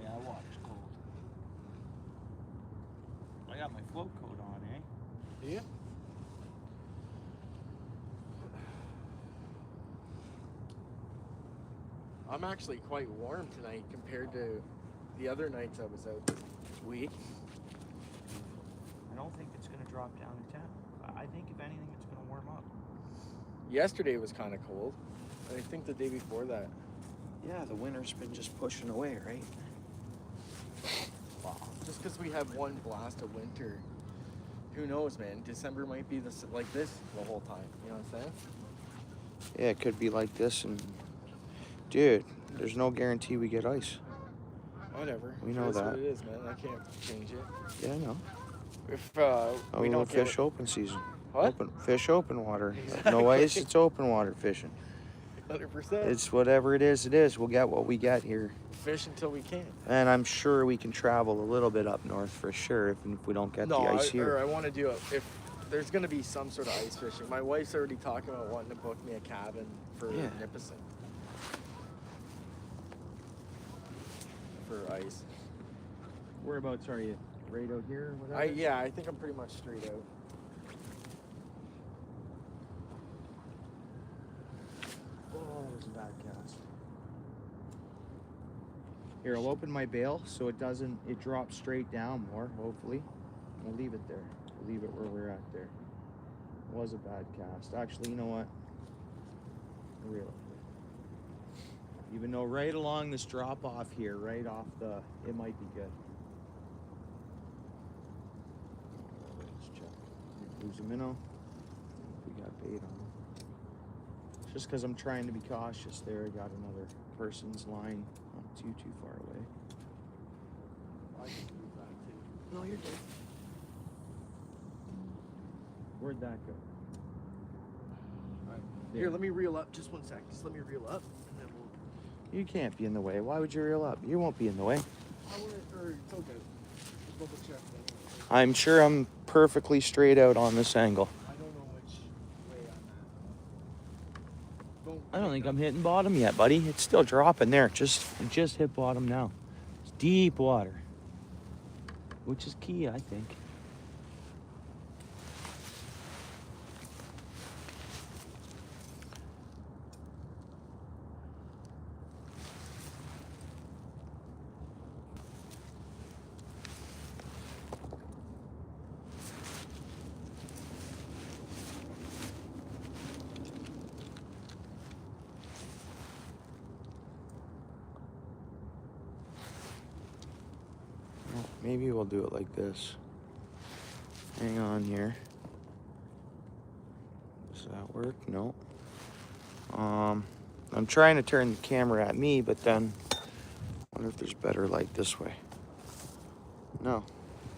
Yeah, water's cold. I got my float coat on, eh? Yeah. I'm actually quite warm tonight compared to the other nights I was out this week. I don't think it's going to drop down to 10. I think if anything, it's going to warm up. Yesterday was kind of cold. And I think the day before that. Yeah, the winter's been just pushing away, right? Wow. Just because we have one blast of winter, who knows, man? December might be like this the whole time. You know what I'm saying? Yeah, it could be like this, and dude, there's no guarantee we get ice. Whatever. We know It is that. what it is, man. I can't change it. Yeah, I know. If We we know don't get fish open season. What? Open fish, open water. Exactly. No ice, it's open water fishing. 100%. It's whatever it is, it is. We'll get what we get here. Fish until we can't. And I'm sure we can travel a little bit up north for sure if we don't get the ice here. I want to do it if there's going to be some sort of ice fishing. My wife's already talking about wanting to book me a cabin for Nipissing. For ice. Whereabouts are you? Right out here or whatever? Yeah, I think I'm pretty much straight out. Oh, that was a bad cast. Here, I'll open my bail so it drops straight down more, hopefully. We'll leave it there. We'll leave it where we're at there. It was a bad cast. Actually, you know what? Reel it. Even though right along this drop off here, right off it might be good. Let's check. Lose a minnow. We got bait on. Just because I'm trying to be cautious there, I got another person's line not too far away. I can move that too. No, you're good. Where'd that go? Right. Here, let me reel up. Just one sec. Just let me reel up, and then we'll. You can't be in the way. Why would you reel up? You won't be in the way. It's okay. Just double check that. I'm sure I'm perfectly straight out on this angle. I don't know which way I'm at. I don't think I'm hitting bottom yet, buddy. It's still dropping there. It just hit bottom now. It's deep water, which is key, I think. Maybe we'll do it like this. Hang on here. Does that work? No. I'm trying to turn the camera at me, but then I wonder if there's better light this way. No.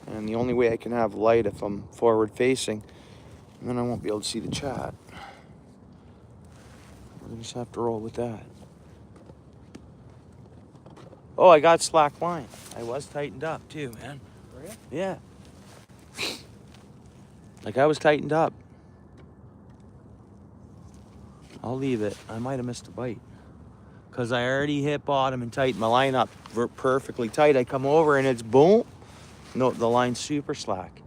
And the only way I can have light if I'm forward facing, and then I won't be able to see the chat. We'll just have to roll with that. Oh, I got slack line. I was tightened up too, man. Were you? Yeah. Like I was tightened up. I'll leave it. I might have missed a bite. because I already hit bottom and tightened my line up perfectly tight. I come over and it's boom. No, the line's super slack.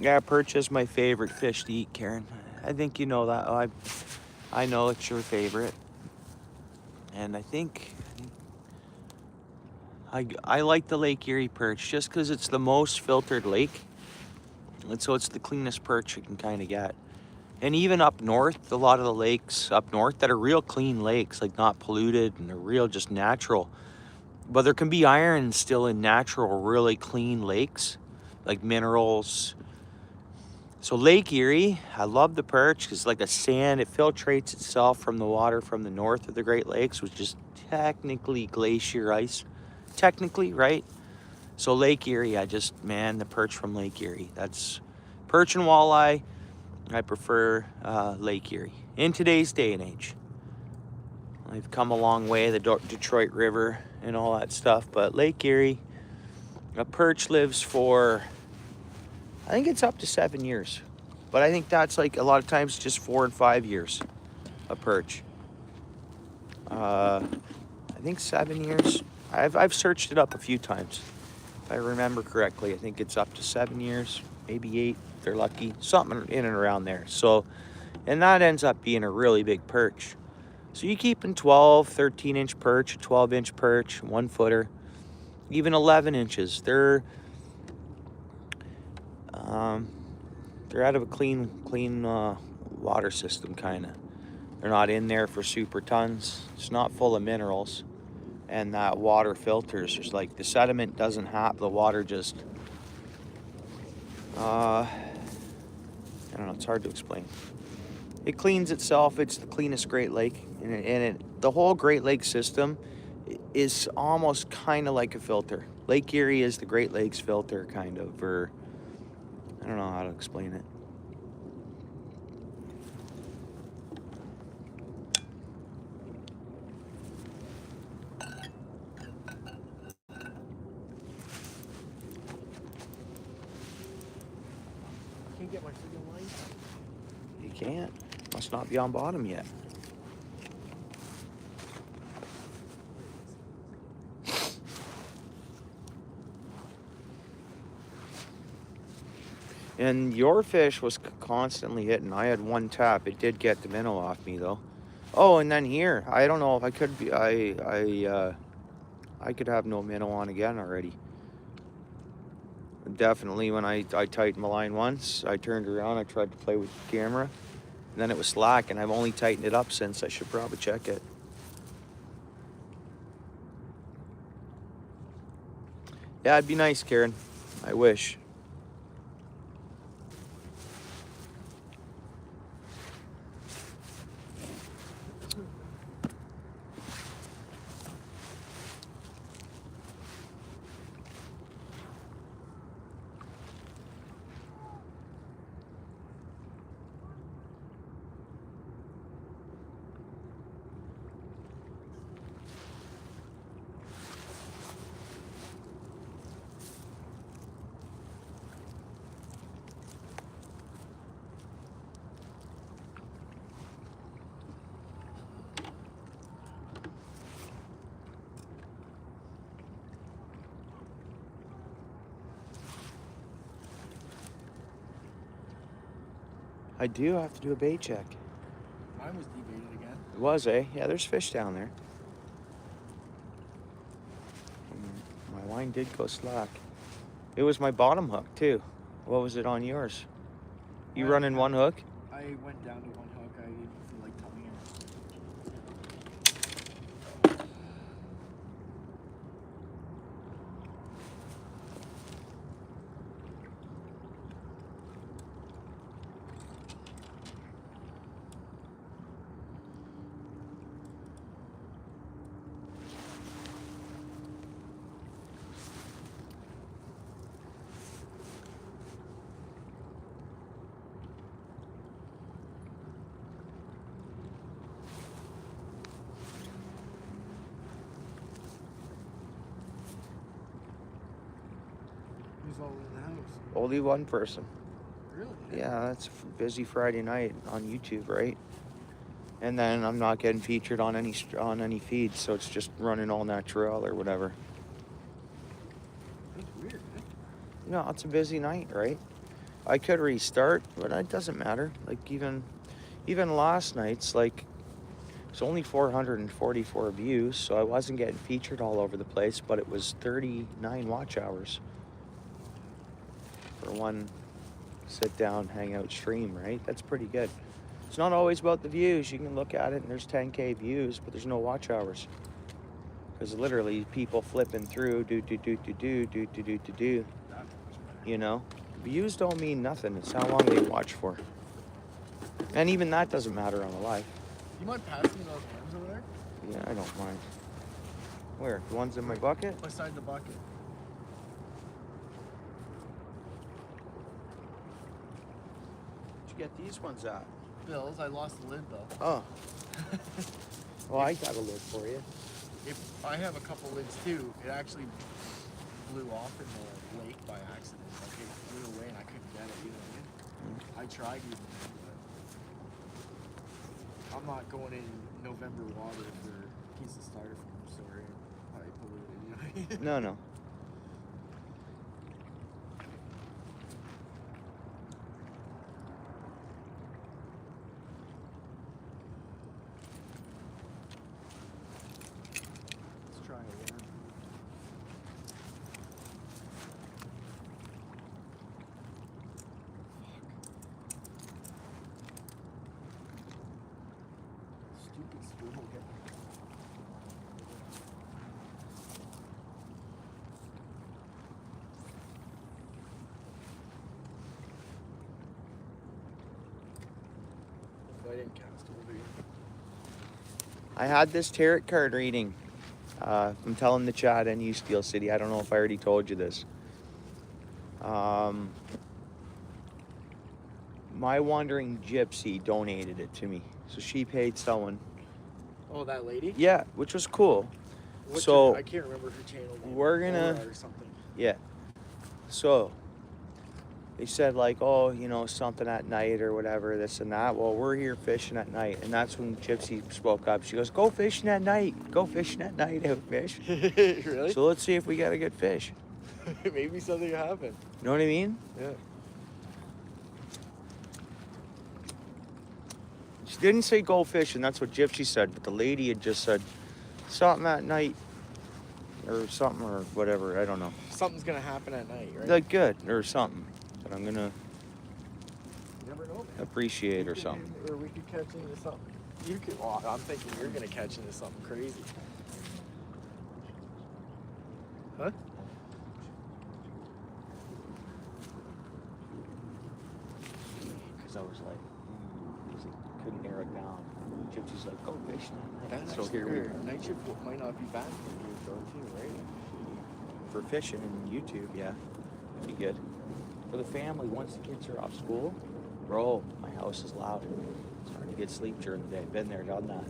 Yeah, perch is my favorite fish to eat, Karen. I think you know that. I know it's your favorite. And I think I like the Lake Erie perch just because it's the most filtered lake. And so it's the cleanest perch you can kind of get. And even up north, a lot of the lakes up north that are real clean lakes, like not polluted and they're real just natural. But there can be iron still in natural, really clean lakes, like minerals. So Lake Erie, I love the perch because like a sand, it filtrates itself from the water from the north of the Great Lakes, which is technically glacier ice. Technically, right? So Lake Erie, man, the perch from Lake Erie. That's perch and walleye. I prefer Lake Erie in today's day and age. I've come a long way, the Detroit River and all that stuff, but Lake Erie, a perch lives for, I think it's up to 7 years. But I think that's like a lot of times just 4 and 5 years, a perch. I think 7 years. I've searched it up a few times. If I remember correctly, I think it's up to 7 years, maybe 8 if they're lucky, something in and around there. So, and that ends up being a really big perch. So you keeping 12, 13-inch perch, a 12-inch perch, 1 footer, even 11 inches. They're out of a clean water system, kind of. They're not in there for super tons. It's not full of minerals. And that water filters. There's like the sediment doesn't happen. The water just, I don't know, it's hard to explain. It cleans itself. It's the cleanest Great Lake. And the whole Great Lake system is almost kind of like a filter. Lake Erie is the Great Lakes filter, kind of, or I don't know how to explain it. Can't get my freaking line. You can't. Must not be on bottom yet. And your fish was constantly hitting. I had 1 tap. It did get the minnow off me though. Oh, and then here, I don't know if I could be. I could have no minnow on again already. Definitely, when I tightened my line once, I turned around. I tried to play with the camera, and then it was slack. And I've only tightened it up since. I should probably check it. Yeah, it'd be nice, Karen. I wish. I do have to do a bait check. Mine was debaited again. It was, eh? Yeah, there's fish down there. My line did go slack. It was my bottom hook, too. What was it on yours? You running 1 hook? I went down to 1 hook. I didn't feel like telling all in the house. Only one person. Really? Yeah, that's a busy Friday night on YouTube, right? And then I'm not getting featured on any feed, so it's just running all natural or whatever. That's weird, eh? No, it's a busy night, right? I could restart, but it doesn't matter. Like even last night's like it's only 444 views, so I wasn't getting featured all over the place, but it was 39 watch hours for one sit down, hang out stream, right? That's pretty good. It's not always about the views. You can look at it and there's 10K views, but there's no watch hours. Because literally people flipping through, do. You know? Views don't mean nothing. It's how long they watch for. And even that doesn't matter on a live. You mind passing me those worms over there? Yeah, I don't mind. Where? The ones in my bucket? Beside the bucket. Where'd you get these ones at? Bills, I lost the lid though. Oh. Well, I got a lid for you. If I have a couple lids too, it actually blew off in the lake by accident. Like it flew away and I couldn't get it, you know what I mean? I tried using it, but I'm not going in November water for a piece of styrofoam, sorry. I polluted, you know what I mean? No. Let's try a worm. Stupid swivel getting. I didn't cast over you. I had this tarot card reading. I'm telling the chat in East Steel City. I don't know if I already told you this. My wandering gypsy donated it to me. So she paid someone. Oh, that lady? Yeah, which was cool. What's So, her, I can't remember her channel name. we're gonna- Laura or something. Yeah. So they said like, oh, you know, something at night or whatever, this and that. Well, we're here fishing at night. And that's when Gypsy spoke up. She goes, go fishing at night. Go fishing at night, OUTFISH. Really? So let's see if we got a good fish. Maybe something happened. You know what I mean? Yeah. She didn't say go fishing. That's what Gypsy said. But the lady had just said something at night or something or whatever. I don't know. Something's gonna happen at night, right? Like good or something that I'm going to You never know, man. appreciate or something. Or we could catch into something. You could. Oh, I'm thinking you're gonna catch into something crazy. Huh? Because I was like, couldn't narrow it down. Gypsy's like, go fishing at night. That's So here we are. Night shift might not be bad for you, though, too, right? For fishing and YouTube, yeah. It'd be good. For the family, once the kids are off school, bro, my house is loud. It's hard to get sleep during the day. Been there, done that.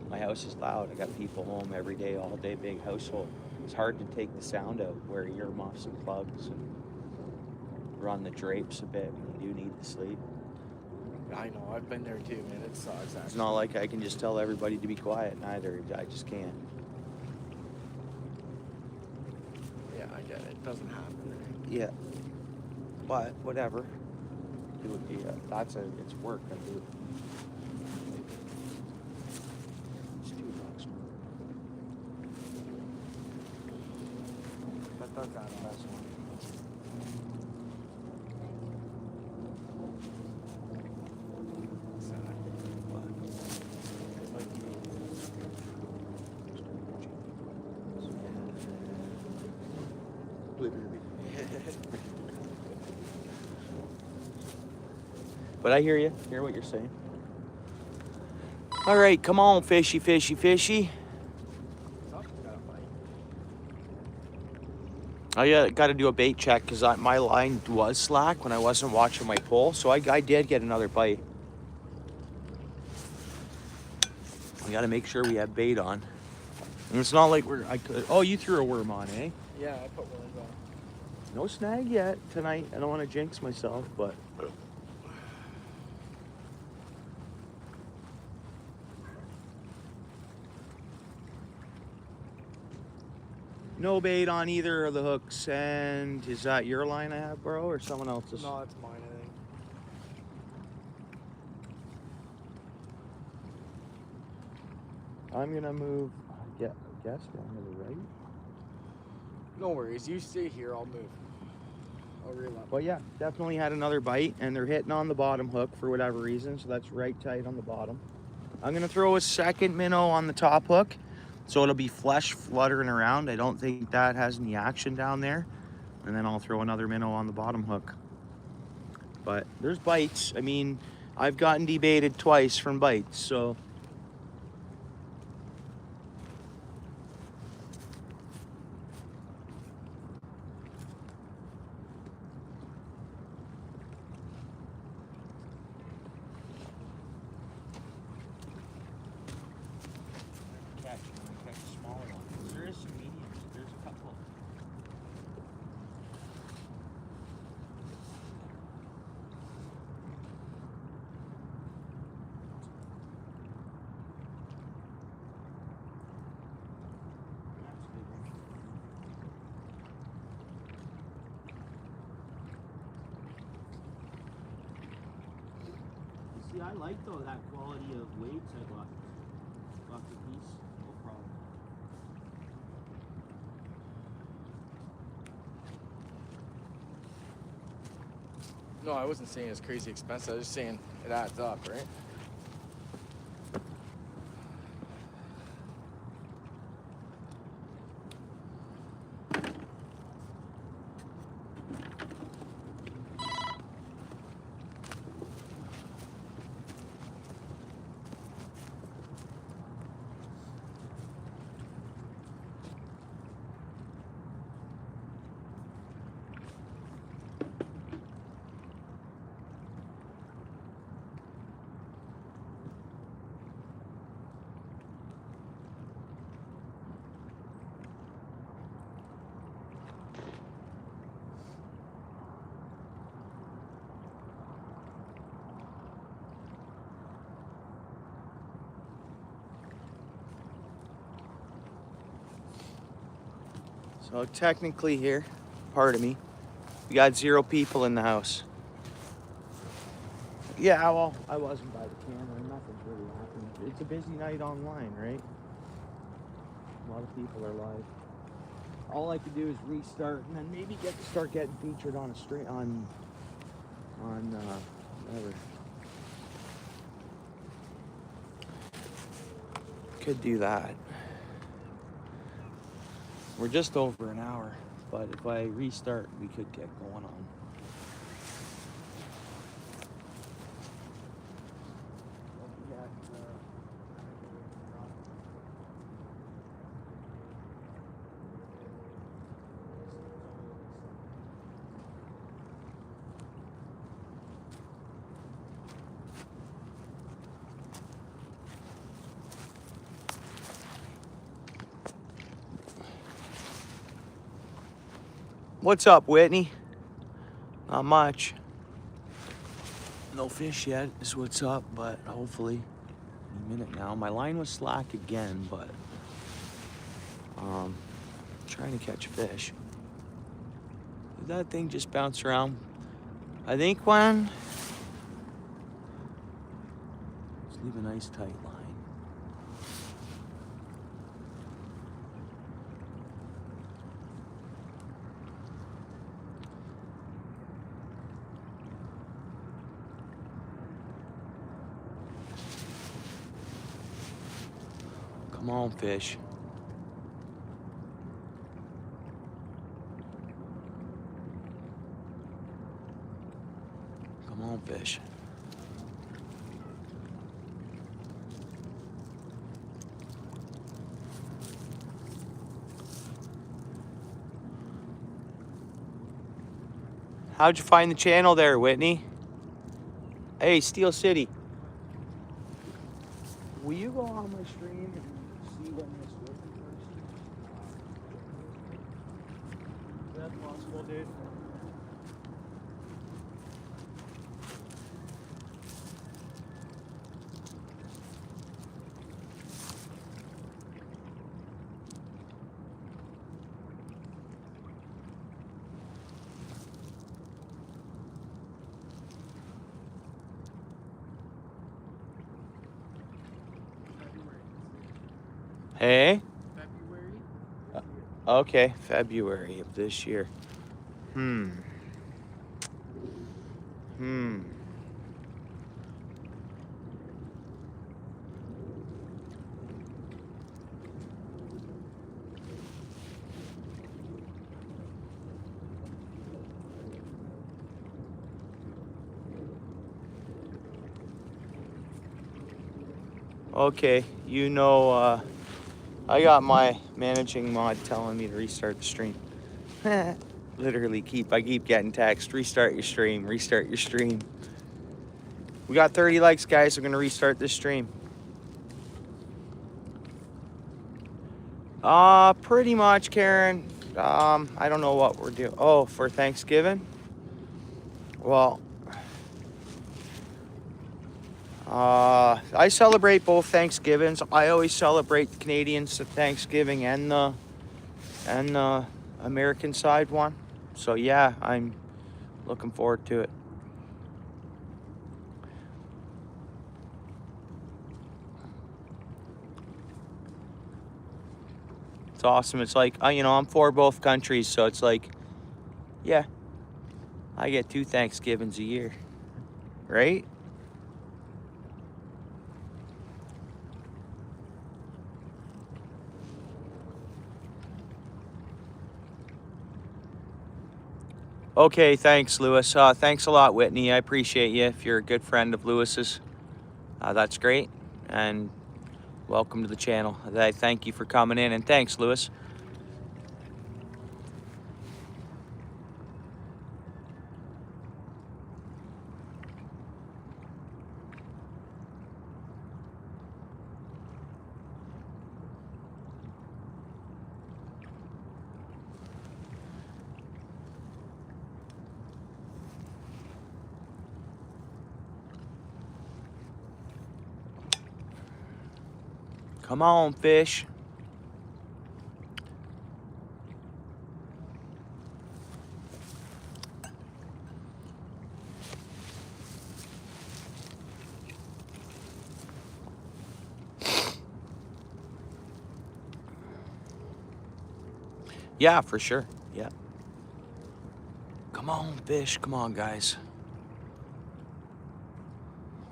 My house is loud. I got people home every day, all day, big household. It's hard to take the sound out, wear earmuffs and plugs and run the drapes a bit when you do need to sleep. I know, I've been there too, man. It sucks, actually. It's not like I can just tell everybody to be quiet neither. I just can't. Yeah, I get it. It doesn't happen, right? Yeah. But whatever. It would be it's work. I do it. It's $2. That does add up. That's one. But I hear what you're saying. All right, come on, fishy, fishy, fishy. Something's gotta bite. I got to do a bait check because my line was slack when I wasn't watching my pole, so I did get another bite. We got to make sure we have bait on. And it's not like oh, you threw a worm on, eh? Yeah, I put one on. No snag yet tonight. I don't want to jinx myself, but no bait on either of the hooks. And is that your line I have, bro, or someone else's? No, it's mine, I think. I'm gonna move, I guess down to the right. No worries. You stay here. I'll move. I'll reel up. But yeah, definitely had another bite, and they're hitting on the bottom hook for whatever reason, so that's right tight on the bottom. I'm gonna throw a second minnow on the top hook, so it'll be flesh fluttering around. I don't think that has any action down there. And then I'll throw another minnow on the bottom hook. But there's bites. I mean, I've gotten debaited twice from bites, so. Catch a smaller one. There is some mediums. There's a couple. That's a big one. You see, I like though that quality of weights I got. Got the piece, no problem. No, I wasn't saying it's crazy expensive. I was just saying it adds up, right? So technically here, pardon me, we got 0 people in the house. Yeah, well, I wasn't by the camera. Nothing's really happened. It's a busy night online, right? A lot of people are live. All I could do is restart and then maybe start getting featured on a stream on whatever. Could do that. We're just over an hour, but if I restart, we could get going on. What's up, Whitney? Not much. No fish yet is what's up, but hopefully any minute now. My line was slack again, but trying to catch fish. Did that thing just bounce around? I think when let's leave a nice tight line. Come on, fish. Come on, fish. How'd you find the channel there, Whitney? Hey, Steel City. Will you go on my stream and see when this working first? That's long. possible, dude. Hey? February? Okay, February of this year. Hmm. Okay, I got my managing mod telling me to restart the stream. Literally I keep getting text, restart your stream, restart your stream. We got 30 likes, guys. We're gonna restart this stream. Pretty much, Karen. I don't know what we're doing. Oh, for Thanksgiving? Well, I celebrate both Thanksgivings. I always celebrate the Canadians Thanksgiving and the American side one. So yeah, I'm looking forward to it. It's awesome. It's like, I'm for both countries, so it's like, yeah, I get 2 Thanksgivings a year, right? Okay, thanks, Lewis. Thanks a lot, Whitney. I appreciate you. If you're a good friend of Lewis's, that's great. And welcome to the channel. I thank you for coming in, and thanks, Lewis. Come on, fish. Yeah, for sure. Yeah. Come on, fish. Come on, guys.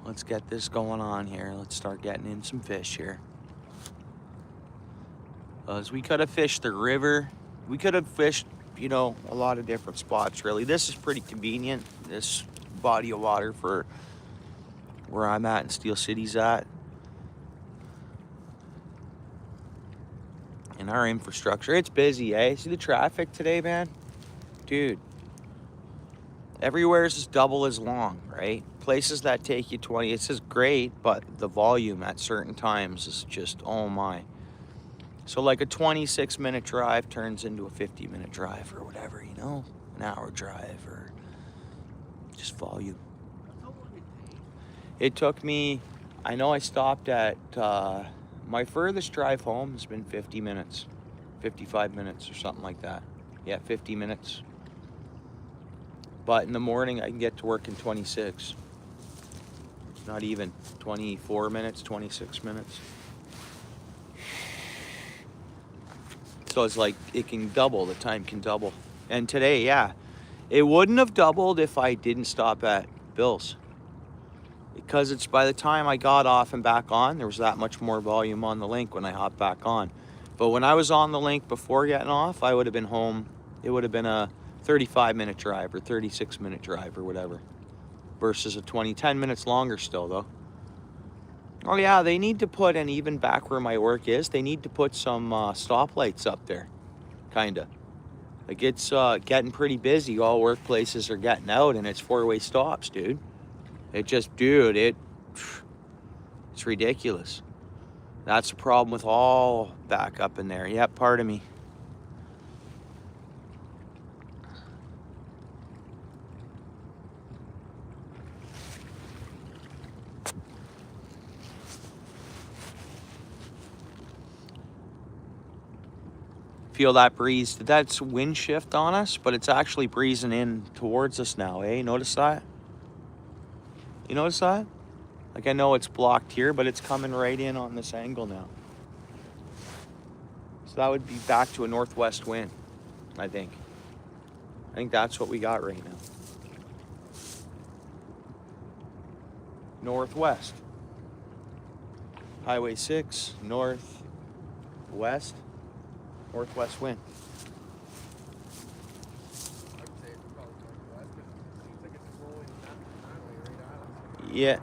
Let's get this going on here. Let's start getting in some fish here. As we could have fished the river. We could have fished, a lot of different spots, really. This is pretty convenient, this body of water for where I'm at and Steel City's at. And our infrastructure, it's busy, eh? See the traffic today, man? Dude. Everywhere is just double as long, right? Places that take you 20, it's just great, but the volume at certain times is just, oh my. So like a 26-minute drive turns into a 50-minute drive or whatever, an hour drive or just volume. It took me, I know I stopped at, my furthest drive home has been 50 minutes, 55 minutes or something like that. Yeah, 50 minutes. But in the morning, I can get to work in 26. Not even 24 minutes, 26 minutes. So it's like it can double, the time can double. And today, yeah, it wouldn't have doubled if I didn't stop at Bill's. Because it's by the time I got off and back on, there was that much more volume on the link when I hopped back on. But when I was on the link before getting off, I would have been home. It would have been a 35-minute drive or 36-minute drive or whatever. Versus a 10 minutes longer still, though. Oh yeah, they need to put, and even back where my work is, they need to put some stoplights up there, kinda. Like it's getting pretty busy. All workplaces are getting out, and it's 4-way stops, dude. It's ridiculous. That's the problem with all back up in there. Yeah, pardon me. Feel that breeze. That's wind shift on us, but it's actually breezing in towards us now, eh? Notice that? You notice that? Like, I know it's blocked here, but it's coming right in on this angle now. So that would be back to a northwest wind, I think. I think that's what we got right now. Northwest. Highway 6, northwest, northwest wind. I would say it's probably northwest, but it seems like it's rolling that way right at us. Yeah.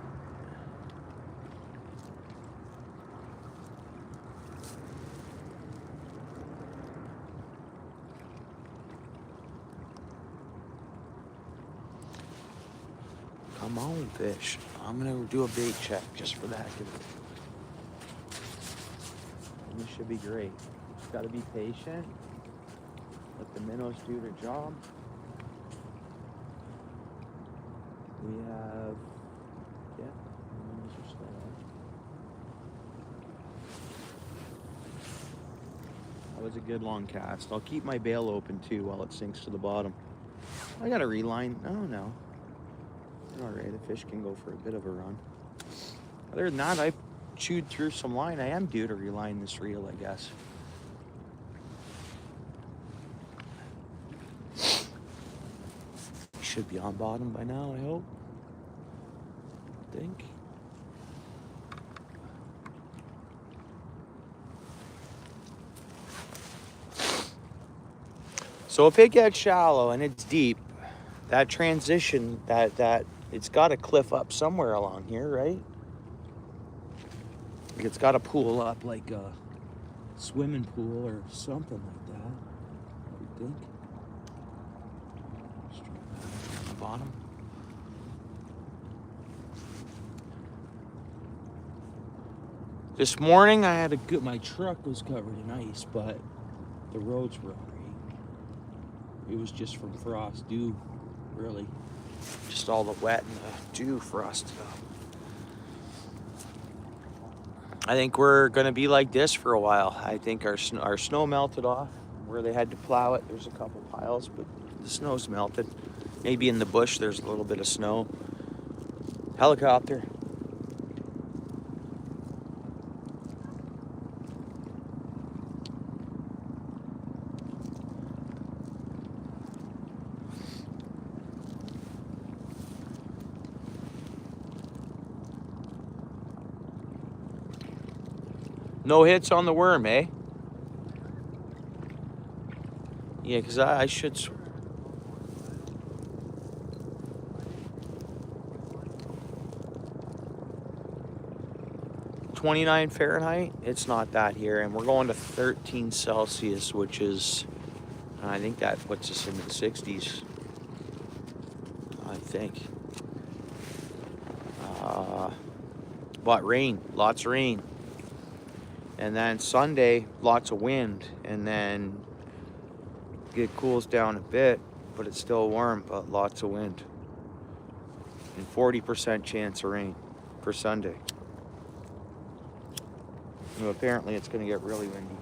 Come on, fish. I'm gonna do a bait check just for the heck of it. This should be great. Just gotta be patient. Let the minnows do their job. We have, yeah, the minnows are still on. That was a good long cast. I'll keep my bail open too while it sinks to the bottom. I got a reline. Oh no. All right, the fish can go for a bit of a run. Other than that, I chewed through some line. I am due to reline this reel, I guess. Should be on bottom by now, I hope. I think. So if it gets shallow and it's deep, that transition, that it's got to cliff up somewhere along here, right? Like it's got to pool up like a swimming pool or something like that. What do you think? Straight down the bottom. This morning I had a good. My truck was covered in ice, but the roads were alright. It was just from frost, dew, really. Just all the wet and the dew frosted up. I think we're gonna be like this for a while. I think our snow melted off where they had to plow it. There's a couple piles, but the snow's melted. Maybe in the bush there's a little bit of snow. Helicopter. No hits on the worm, eh? Yeah, because I should... 29 Fahrenheit? It's not that here. And we're going to 13 Celsius, which is... I think that puts us into the 60s. I think. But rain. Lots of rain. And then Sunday, lots of wind, and then it cools down a bit, but it's still warm, but lots of wind. And 40% chance of rain for Sunday. You know, apparently it's gonna get really windy.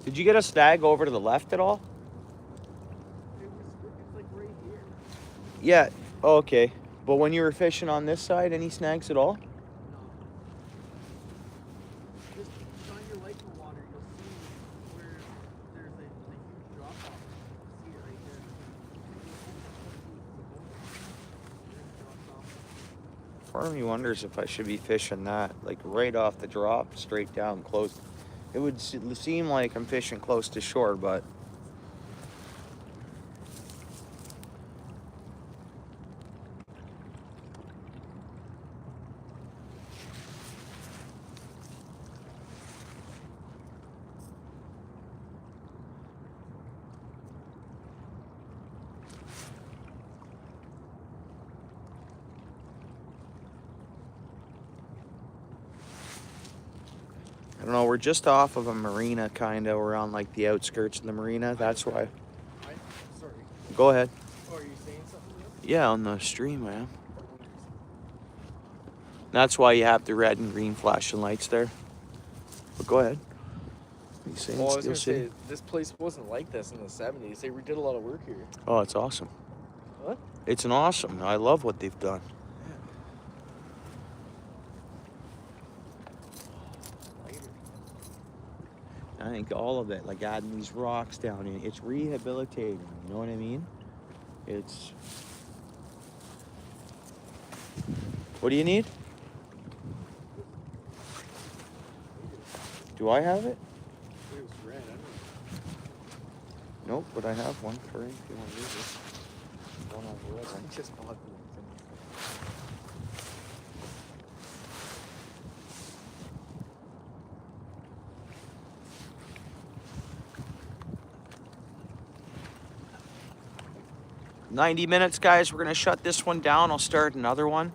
Did you get a snag over to the left at all? It's like right here. Yeah, oh, okay. But when you were fishing on this side, any snags at all? No. Just shine your light in the water, you'll see where there's a huge drop off. See it right there. Part of me wonders if I should be fishing that, like right off the drop, straight down, close. It would seem like I'm fishing close to shore, but don't know, we're just off of a marina, kind of. We're on like the outskirts of the marina. That's why. Sorry. Go ahead. Oh, are you saying something? Yeah, on the stream, man. That's why you have the red and green flashing lights there. But go ahead. What are you saying, Well, I was Steel gonna City? say this place wasn't like this in the 70s. They redid a lot of work here. Oh, it's awesome. What? It's an awesome. I love what they've done. I think all of it, like adding these rocks down in, it's rehabilitating. You know what I mean? It's. What do you need? Do I have it? It was red. I don't Nope, but I have one for you if you want to use it. One over red one. know. Just bought them. "90 minutes, guys. We're gonna shut this one down. I'll start another one,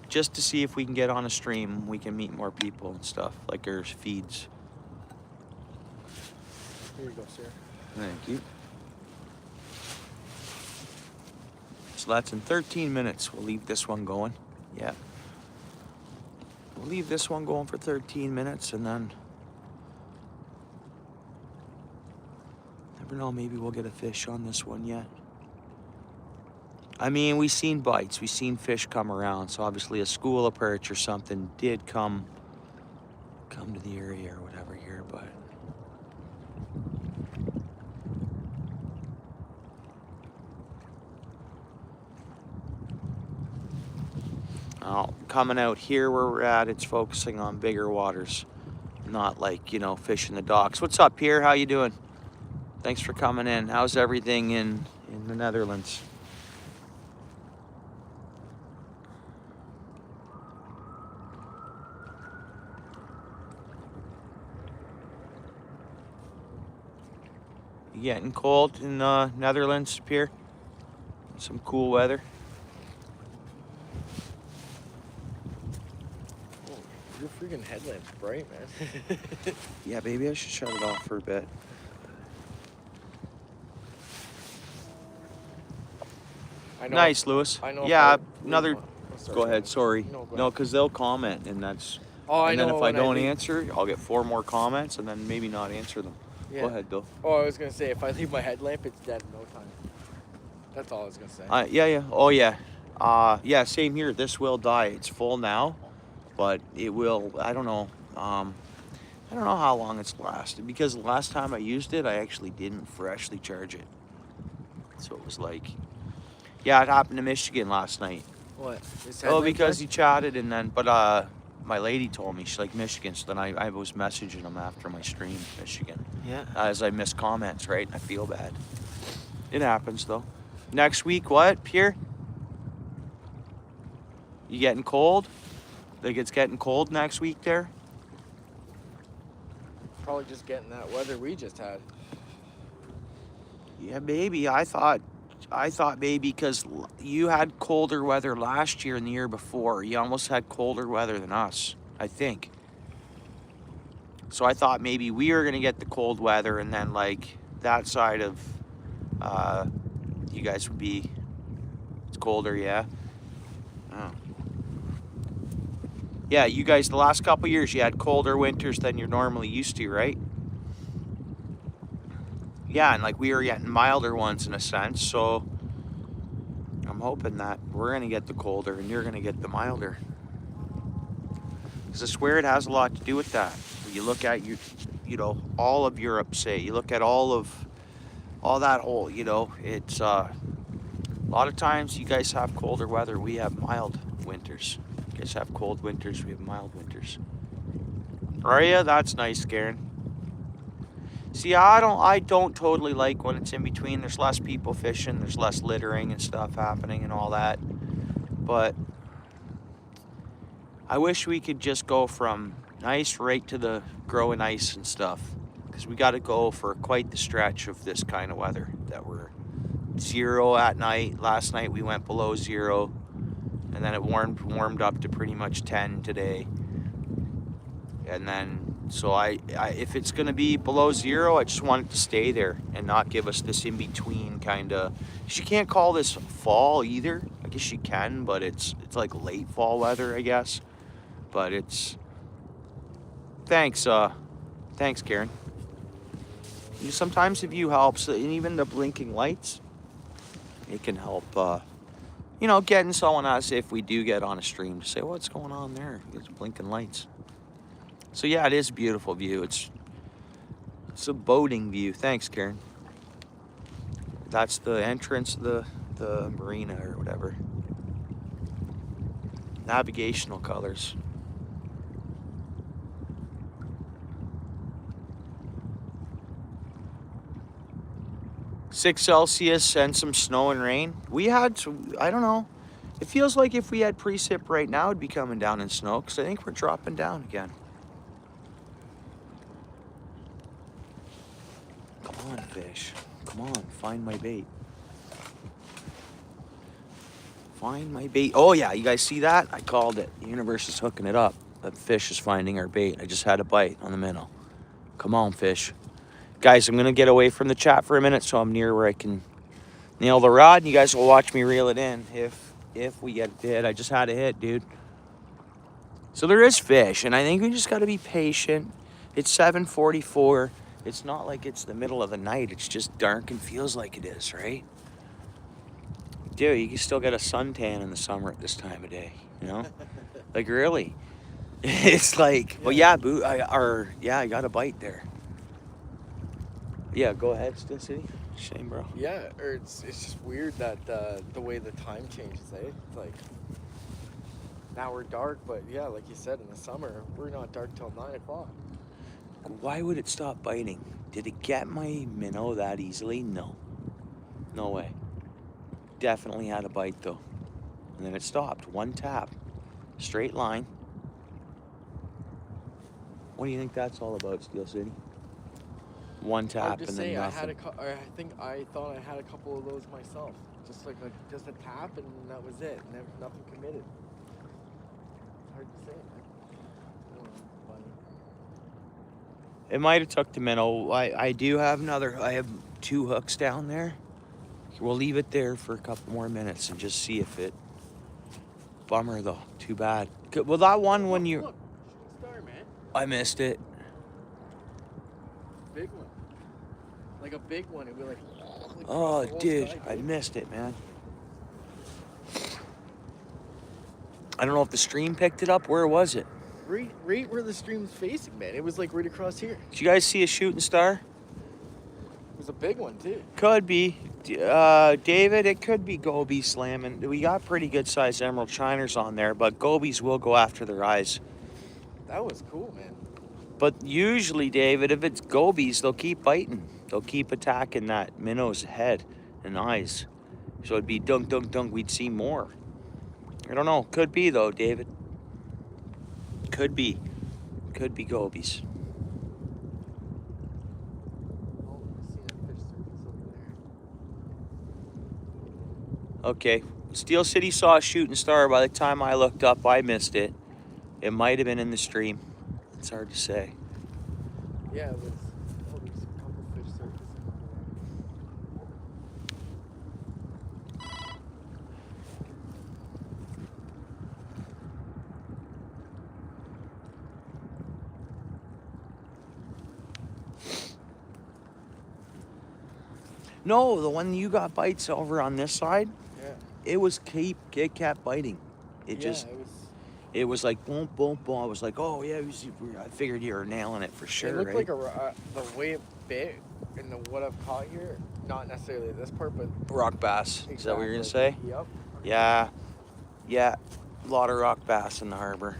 just to see if we can get on a stream. We can meet more people and stuff, like our feeds. Here you go, sir. Thank you. So that's in 13 minutes. We'll leave this one going. Yeah. We'll leave this one going for 13 minutes, and then never know, maybe we'll get a fish on this one yet. I mean, we've seen bites, we've seen fish come around, so obviously a school of perch or something did come to the area or whatever here, but coming out here where we're at, it's focusing on bigger waters, not like, you know, fishing the docks. What's up, Pierre? How you doing? Thanks for coming in. How's everything in the Netherlands? You getting cold in the Netherlands, Pierre? Some cool weather. Your freaking headlamp's bright, man. Yeah, baby, I should shut it off for a bit. I know. Nice, Lewis. I know. Yeah, if I- another. Oh, sorry, Go ahead. Sorry. No, go No, ahead. because they'll comment, and that's. Oh, I And know. then if I when don't leave- answer, I'll get 4 more comments, and then maybe not answer them. Yeah. Go ahead, Bill. Oh, I was gonna say if I leave my headlamp, it's dead in no time. That's all I was gonna say. Yeah. Oh, yeah. Yeah, same here. This will die. It's full now, but it will. I don't know. I don't know how long it's lasted, because the last time I used it, I actually didn't freshly charge it. So it was like, yeah, it happened to Michigan last night. What? His Oh, headlamp because dead? he chatted, and then, but my lady told me she's like Michigan, so then I was messaging him after my stream, Michigan, Yeah. as I missed comments, right? I feel bad. It happens though. Next week, what, Pierre? You getting cold? Like it's getting cold next week there? Probably just getting that weather we just had. Yeah, maybe. I thought maybe because you had colder weather last year and the year before. You almost had colder weather than us, I think. So I thought maybe we were gonna get the cold weather, and then like that side of you guys would be, it's colder, yeah. Oh. Yeah, you guys, the last couple years, you had colder winters than you're normally used to, right? Yeah, and like we were getting milder ones in a sense, so I'm hoping that we're gonna get the colder and you're gonna get the milder. Because I swear it has a lot to do with that. You look at you know, all of Europe, say, you look at all that whole, you know, it's a lot of times you guys have colder weather, we have mild winters. You guys have cold winters, we have mild winters. Aria, that's nice, Karen. See, I don't totally like when it's in between. There's less people fishing, there's less littering and stuff happening and all that. But I wish we could just go from nice right to the growing ice and stuff. Because we got to go for quite the stretch of this kind of weather that we're 0 at night. Last night we went below 0. And then it warmed up to pretty much 10 today. And then So if it's gonna be below 0, I just want it to stay there and not give us this in between kind of. You can't call this fall either. I guess you can, but it's like late fall weather, I guess. But it's thanks Karen. Sometimes the view helps, and even the blinking lights, it can help. Getting someone else if we do get on a stream to say what's going on there. There's blinking lights. So yeah, it is a beautiful view. It's a boating view. Thanks, Karen. That's the entrance of the marina or whatever. Navigational colors. 6 Celsius and some snow and rain. We had, I don't know. It feels like if we had precip right now, it'd be coming down in snow because I think we're dropping down again. Come on, fish. Come on, find my bait. Find my bait. Oh yeah, you guys see that? I called it. The universe is hooking it up. That fish is finding our bait. I just had a bite on the minnow. Come on, fish. Guys, I'm gonna get away from the chat for a minute so I'm near where I can nail the rod. And you guys will watch me reel it in if we get a hit. I just had a hit, dude. So there is fish, and I think we just gotta be patient. It's 7:44. It's not like it's the middle of the night. It's just dark and feels like it is, right? Dude, you can still get a suntan in the summer at this time of day, you know? Like, really? It's like, well, yeah, I got a bite there. Yeah, go ahead, Steel City. Shame, bro. Yeah, or it's just weird that the way the time changes, eh? It's like, now we're dark, but yeah, like you said, in the summer, we're not dark till 9 o'clock. Why would it stop biting? Did it get my minnow that easily? No. No way. Definitely had a bite, though. And then it stopped. One tap. Straight line. What do you think that's all about, Steel City? One tap and then nothing. I thought I had a couple of those myself. Just like just a tap and that was it. Nothing committed. It's hard to say. It might have took the minnow. I do have I have 2 hooks down there. We'll leave it there for a couple more minutes and just see if it. Bummer though. Too bad. Well, that one when you. Look, star, man. I missed it. Big one. Like a big one. It'd be like. Oh, dude, I missed it, man. I don't know if the stream picked it up. Where was it? Right where the stream's facing, man. It was like right across here. Did you guys see a shooting star? It was a big one too. Could be. David, it could be gobies slamming. We got pretty good sized emerald shiners on there, but gobies will go after their eyes. That was cool, man. But usually, David, if it's gobies, they'll keep biting. They'll keep attacking that minnow's head and eyes. So it'd be dunk, dunk, dunk. We'd see more. I don't know. Could be, though, David. Could be. Could be gobies. Oh, I see that fish surface over there. Okay. Steel City saw a shooting star. By the time I looked up, I missed it. It might have been in the stream. It's hard to say. Yeah, it was. Oh, there's a couple fish surfacing over No, the one you got bites over on this side, there. it kept biting. Yeah. It was like boom, boom, boom. I was like, oh yeah, I figured you were nailing it for sure. It looked right? like the way it bit and what I've caught here, not necessarily this part, but Rock bass. Is that what you're gonna say? Yep. Yeah, a lot of rock bass in the harbor.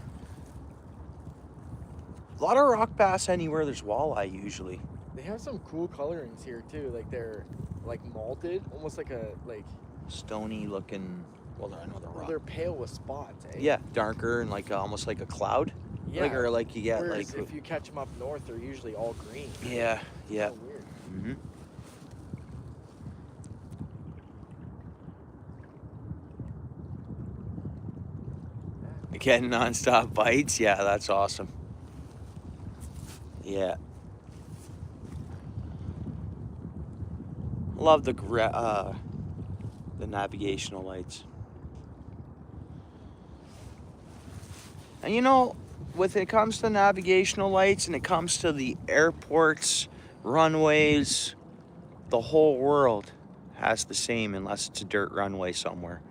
A lot of rock bass anywhere there's walleye usually. They have some cool colorings here too. Like they're like malted, almost like a Stony looking. Well, I know they're rock. they're pale with spots. Eh? Yeah, darker and like almost like a cloud. Yeah. Like you get Whereas like. if you catch them up north, they're usually all green. Yeah. So weird. Mm-hmm. Getting nonstop bites. Yeah, that's awesome. Yeah. Love the navigational lights. And you know, when it comes to navigational lights and it comes to the airports, runways, the whole world has the same unless it's a dirt runway somewhere.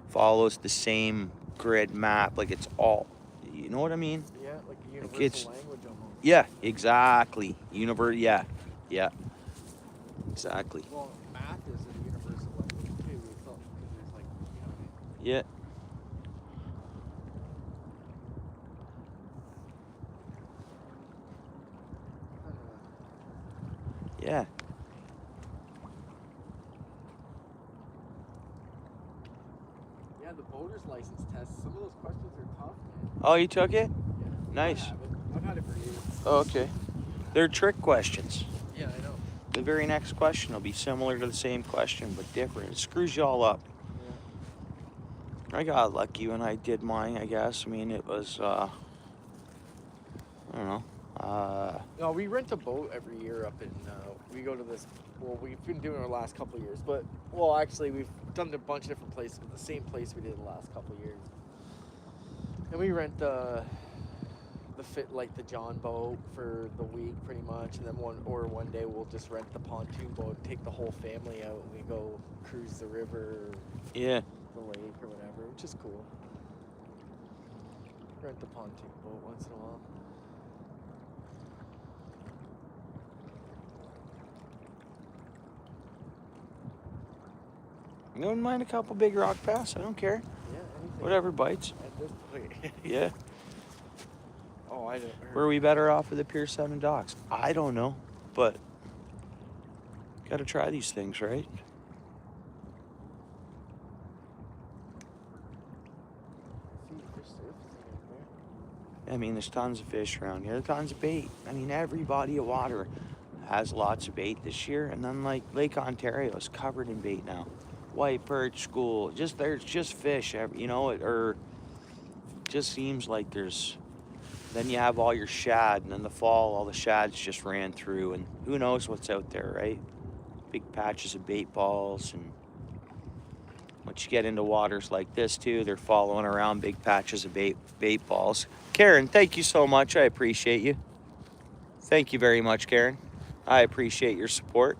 Follows the same grid map, like it's all, you know what I mean? Yeah, like a Like universal it's, language almost. yeah, exactly. Yeah, yeah, exactly. Well, math is a universal language too. It's all, because there's like, you know what I mean? Yeah. Yeah. Yeah, the boater's license test. Some of those questions are tough, man. Oh, you took it? Yeah. Nice. I have it. I've had it for years. Oh, okay. They're trick questions. Yeah, I know. The very next question will be similar to the same question, but different. It screws you all up. Yeah. I got lucky when I did mine, I guess. I mean, it was, I don't know. No, we rent a boat every year up in, we go to this, well, we've been doing it the last couple of years, but, well, actually, we've done a bunch of different places, but the same place we did the last couple of years. And we rent the the John boat for the week, pretty much, and then one day we'll just rent the pontoon boat and take the whole family out, and we go cruise the river, Yeah. the lake, or whatever, which is cool. Rent the pontoon boat once in a while. I wouldn't mind a couple big rock bass. I don't care. Yeah, anything. Whatever bites. At this point. Yeah. Oh, I don't. Were we better off with the Pier 7 docks? I don't know. But got to try these things, right? I mean, there's tons of fish around here. Tons of bait. I mean, every body of water has lots of bait this year. And then, like, Lake Ontario is covered in bait now. White perch, school. There's just fish. You know, or just seems like there's. Then you have all your shad, and in the fall, all the shads just ran through, and who knows what's out there, right? Big patches of bait balls, and once you get into waters like this too, they're following around big patches of bait balls. Karen, thank you so much. I appreciate you. Thank you very much, Karen. I appreciate your support.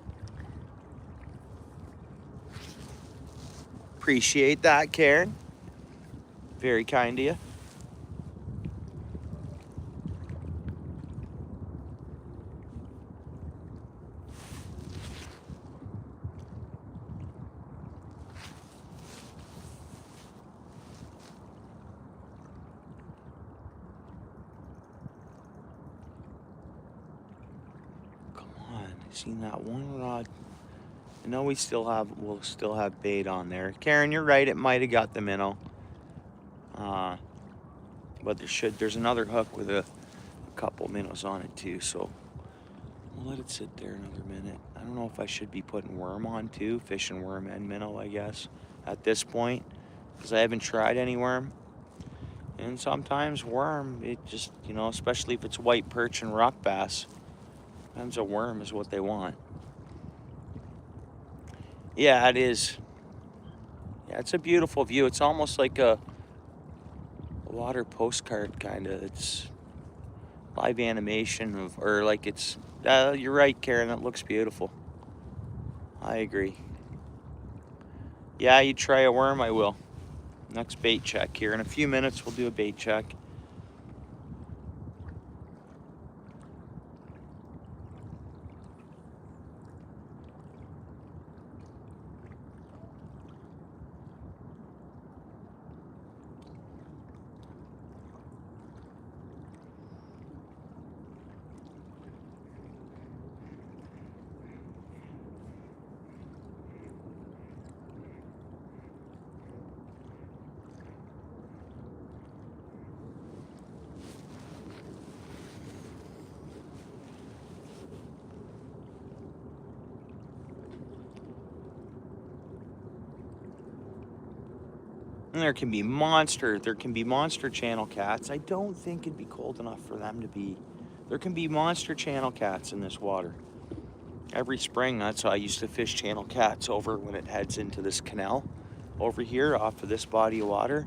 Appreciate that, Karen. Very kind of you. Come on, seen that one rod. I know we'll still have bait on there. Karen, you're right. It might have got the minnow. But there's another hook with a couple minnows on it too. So we'll let it sit there another minute. I don't know if I should be putting worm on too, fish and worm and minnow, I guess, at this point, because I haven't tried any worm. And sometimes worm, it just, you know, especially if it's white perch and rock bass, sometimes a worm is what they want. Yeah, it is. Yeah, it's a beautiful view. It's almost like a water postcard kind of. It's live animation of, or like it's, you're right, Karen, that looks beautiful. I agree. Yeah, you try a worm, I will. Next bait check here. In a few minutes, we'll do a bait check. And there can be monster channel cats. I don't think it'd be cold enough for them to be There can be monster channel cats in this water. Every spring, that's how I used to fish channel cats over when it heads into this canal over here off of this body of water.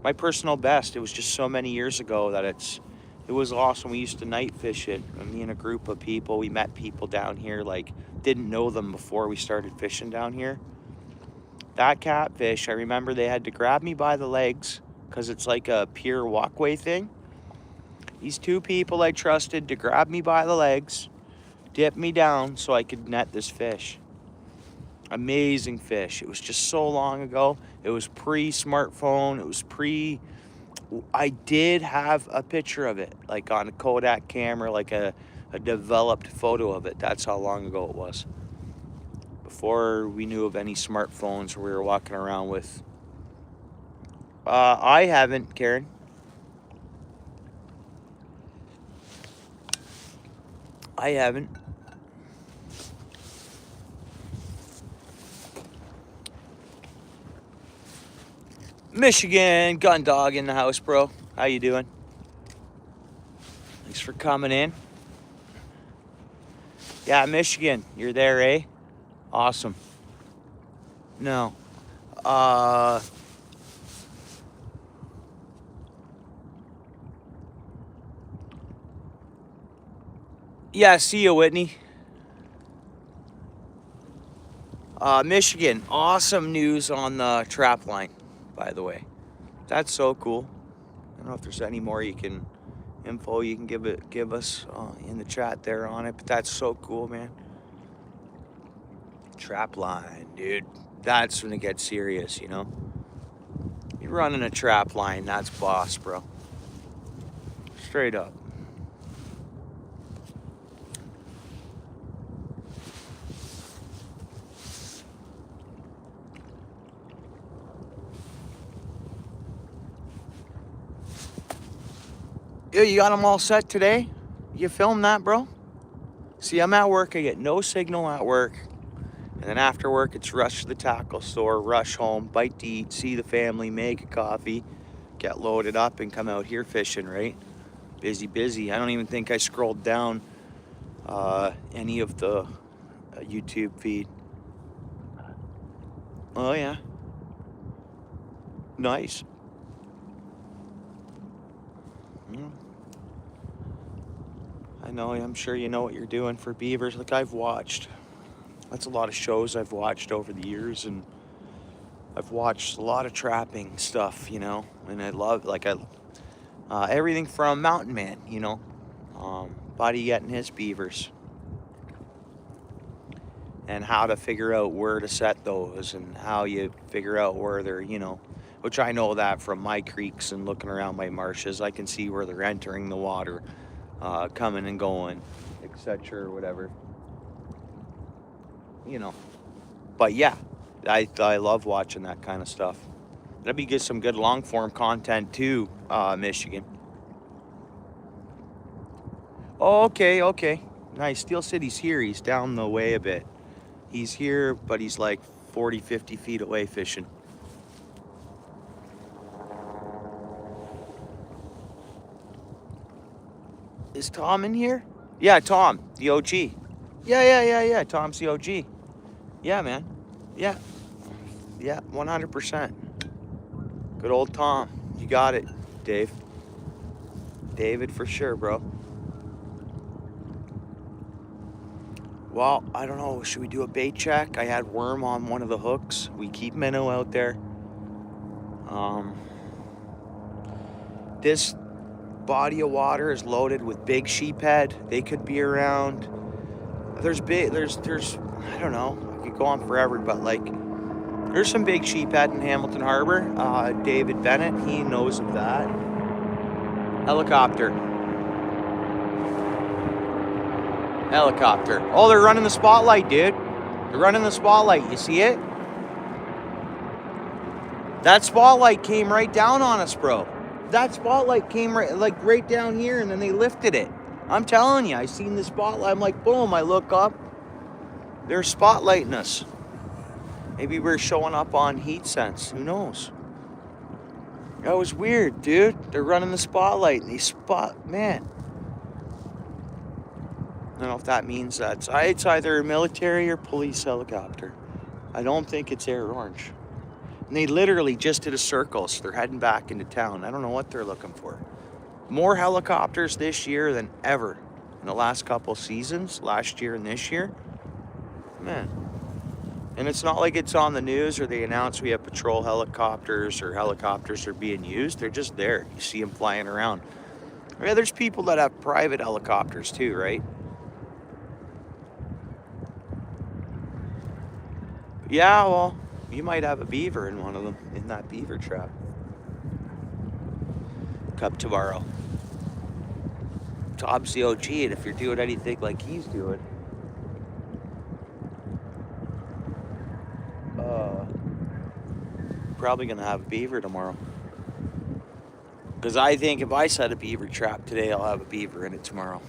My personal best, it was just so many years ago that it was awesome. We used to night fish it. Me and a group of people, we met people down here, like didn't know them before we started fishing down here. That catfish, I remember they had to grab me by the legs because it's like a pier walkway thing. These two people I trusted to grab me by the legs, dip me down so I could net this fish. Amazing fish. It was just so long ago. It was pre-smartphone. It was I did have a picture of it, like on a Kodak camera, like a developed photo of it. That's how long ago it was. Before we knew of any smartphones we were walking around with. I haven't, Karen. I haven't. Michigan gun dog in the house, bro. How you doing? Thanks for coming in. Yeah, Michigan, you're there, eh? Awesome. No. Yeah, see you, Whitney. Michigan, awesome news on the trap line, by the way. That's so cool. I don't know if there's any more info you can give us in the chat there on it, but that's so cool, man. Trap line, dude. That's when it gets serious, you know? You're running a trap line, that's boss, bro. Straight up. Yeah, you got them all set today? You filmed that, bro? See, I'm at work. I get no signal at work. And then after work, it's rush to the tackle store, rush home, bite to eat, see the family, make a coffee, get loaded up, and come out here fishing, right? Busy, busy. I don't even think I scrolled down any of the YouTube feed. Oh, yeah. Nice. I know, I'm sure you know what you're doing for beavers. Like, I've watched, that's a lot of shows I've watched over the years, and I've watched a lot of trapping stuff, you know, and I love, like, everything from Mountain Man, you know, Buddy getting his beavers, and how to figure out where to set those, and how you figure out where they're, you know, which I know that from my creeks and looking around my marshes, I can see where they're entering the water. Coming and going, etc., or whatever, you know. But yeah, I love watching that kind of stuff. That'd be good, some good long form content too, Michigan. Oh, okay, nice. Steel City's here. He's down the way a bit. He's here, but he's like 40-50 feet away fishing. Is Tom in here? Yeah, Tom, the OG. Yeah. Tom's the OG. Yeah, man. Yeah, 100%. Good old Tom. You got it, Dave. David for sure, bro. Well, I don't know. Should we do a bait check? I had worm on one of the hooks. We keep minnow out there. This body of water is loaded with big sheephead. They could be around. There's I don't know, I could go on forever, but like there's some big sheephead in Hamilton Harbor. David Bennett, he knows of that. Helicopter. Oh, they're running the spotlight, dude. They're running the spotlight. You see it? That spotlight came right down on us, bro. That spotlight came right down here, and then they lifted it. I'm telling you, I seen the spotlight. I'm like, boom, I look up. They're spotlighting us. Maybe we're showing up on heat sense. Who knows? That was weird, dude. They're running the spotlight, and man. I don't know if that means that it's either a military or police helicopter. I don't think it's Air Orange. And they literally just did a circle, so they're heading back into town. I don't know what they're looking for. More helicopters this year than ever in the last couple seasons, last year and this year. Man. And it's not like it's on the news or they announce we have patrol helicopters or helicopters are being used. They're just there. You see them flying around. Yeah, there's people that have private helicopters too, right? Yeah, well, you might have a beaver in one of them, in that beaver trap. Cup tomorrow. Tom's the OG, and if you're doing anything like he's doing, probably gonna have a beaver tomorrow. Because I think if I set a beaver trap today, I'll have a beaver in it tomorrow.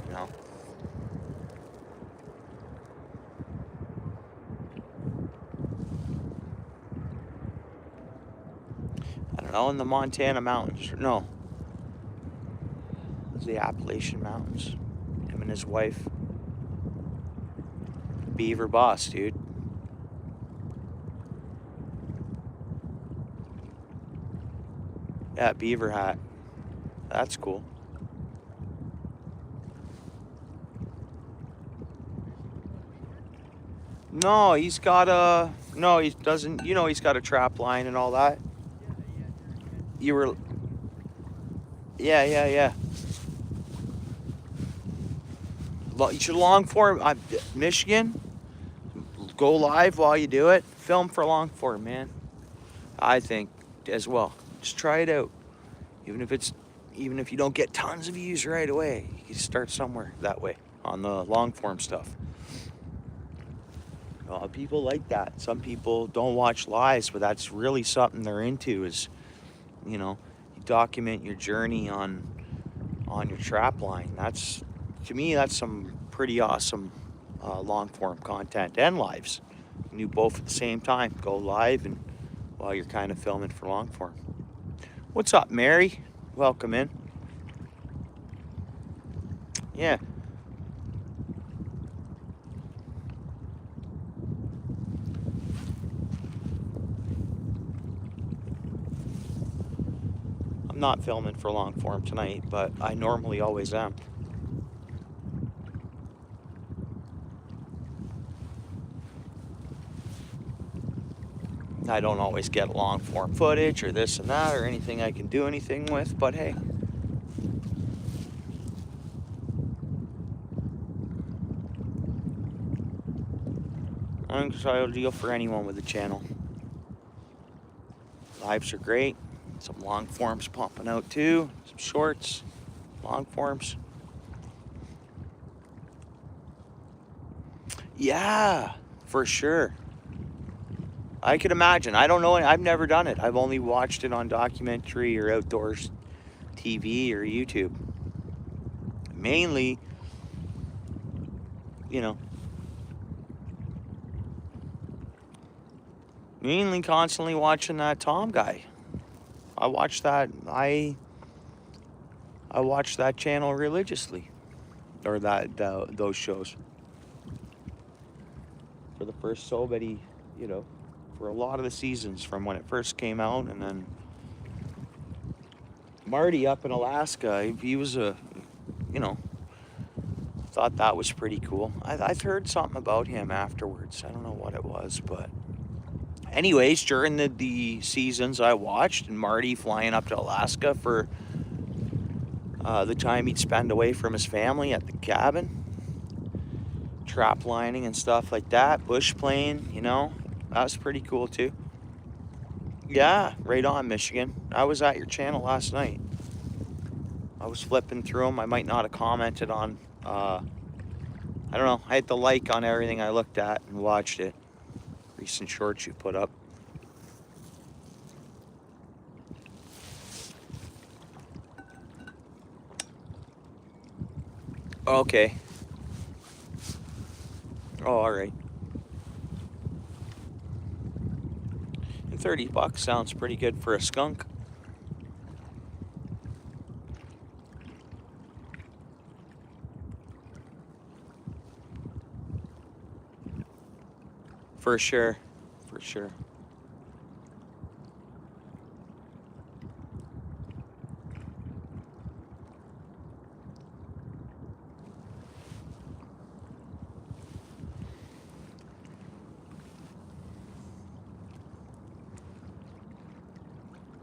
You know? I don't know, in the Montana mountains. No. It's the Appalachian Mountains. Him and his wife. Beaver boss, dude. Yeah, beaver hat. That's cool. No, he's got a... No, he doesn't... You know he's got a trap line and all that. You were... Yeah. You should long form... Michigan, go live while you do it. Film for long form, man. I think as well. Just try it out. Even if you don't get tons of views right away, you can start somewhere that way on the long form stuff. People like that. Some people don't watch lives, but that's really something they're into. Is you document your journey on your trap line. That's, to me, that's some pretty awesome long form content and lives. You can do both at the same time. Go live and while you're kind of filming for long form. What's up, Mary? Welcome in. Yeah. I'm not filming for long form tonight, but I normally always am. I don't always get long form footage or this and that or anything I can do anything with, but hey. I'm excited deal for anyone with a channel. Lives are great. Some long forms pumping out too. Some shorts, long forms. Yeah, for sure. I could imagine. I don't know. I've never done it. I've only watched it on documentary or outdoors TV or YouTube. Mainly, constantly watching that Tom guy. I watch that. I watch that channel religiously, or those shows for the first so many, for a lot of the seasons from when it first came out. And then Marty up in Alaska, he was thought that was pretty cool. I've heard something about him afterwards. I don't know what it was, but anyways, during the seasons I watched, and Marty flying up to Alaska for the time he'd spend away from his family at the cabin, trap lining and stuff like that, bush playing, that was pretty cool too. Yeah, right on, Michigan. I was at your channel last night. I was flipping through them. I might not have commented on, I don't know. I hit the like on everything I looked at and watched it. Recent shorts you put up. Okay. Oh, all right. And $30 sounds pretty good for a skunk. For sure. For sure.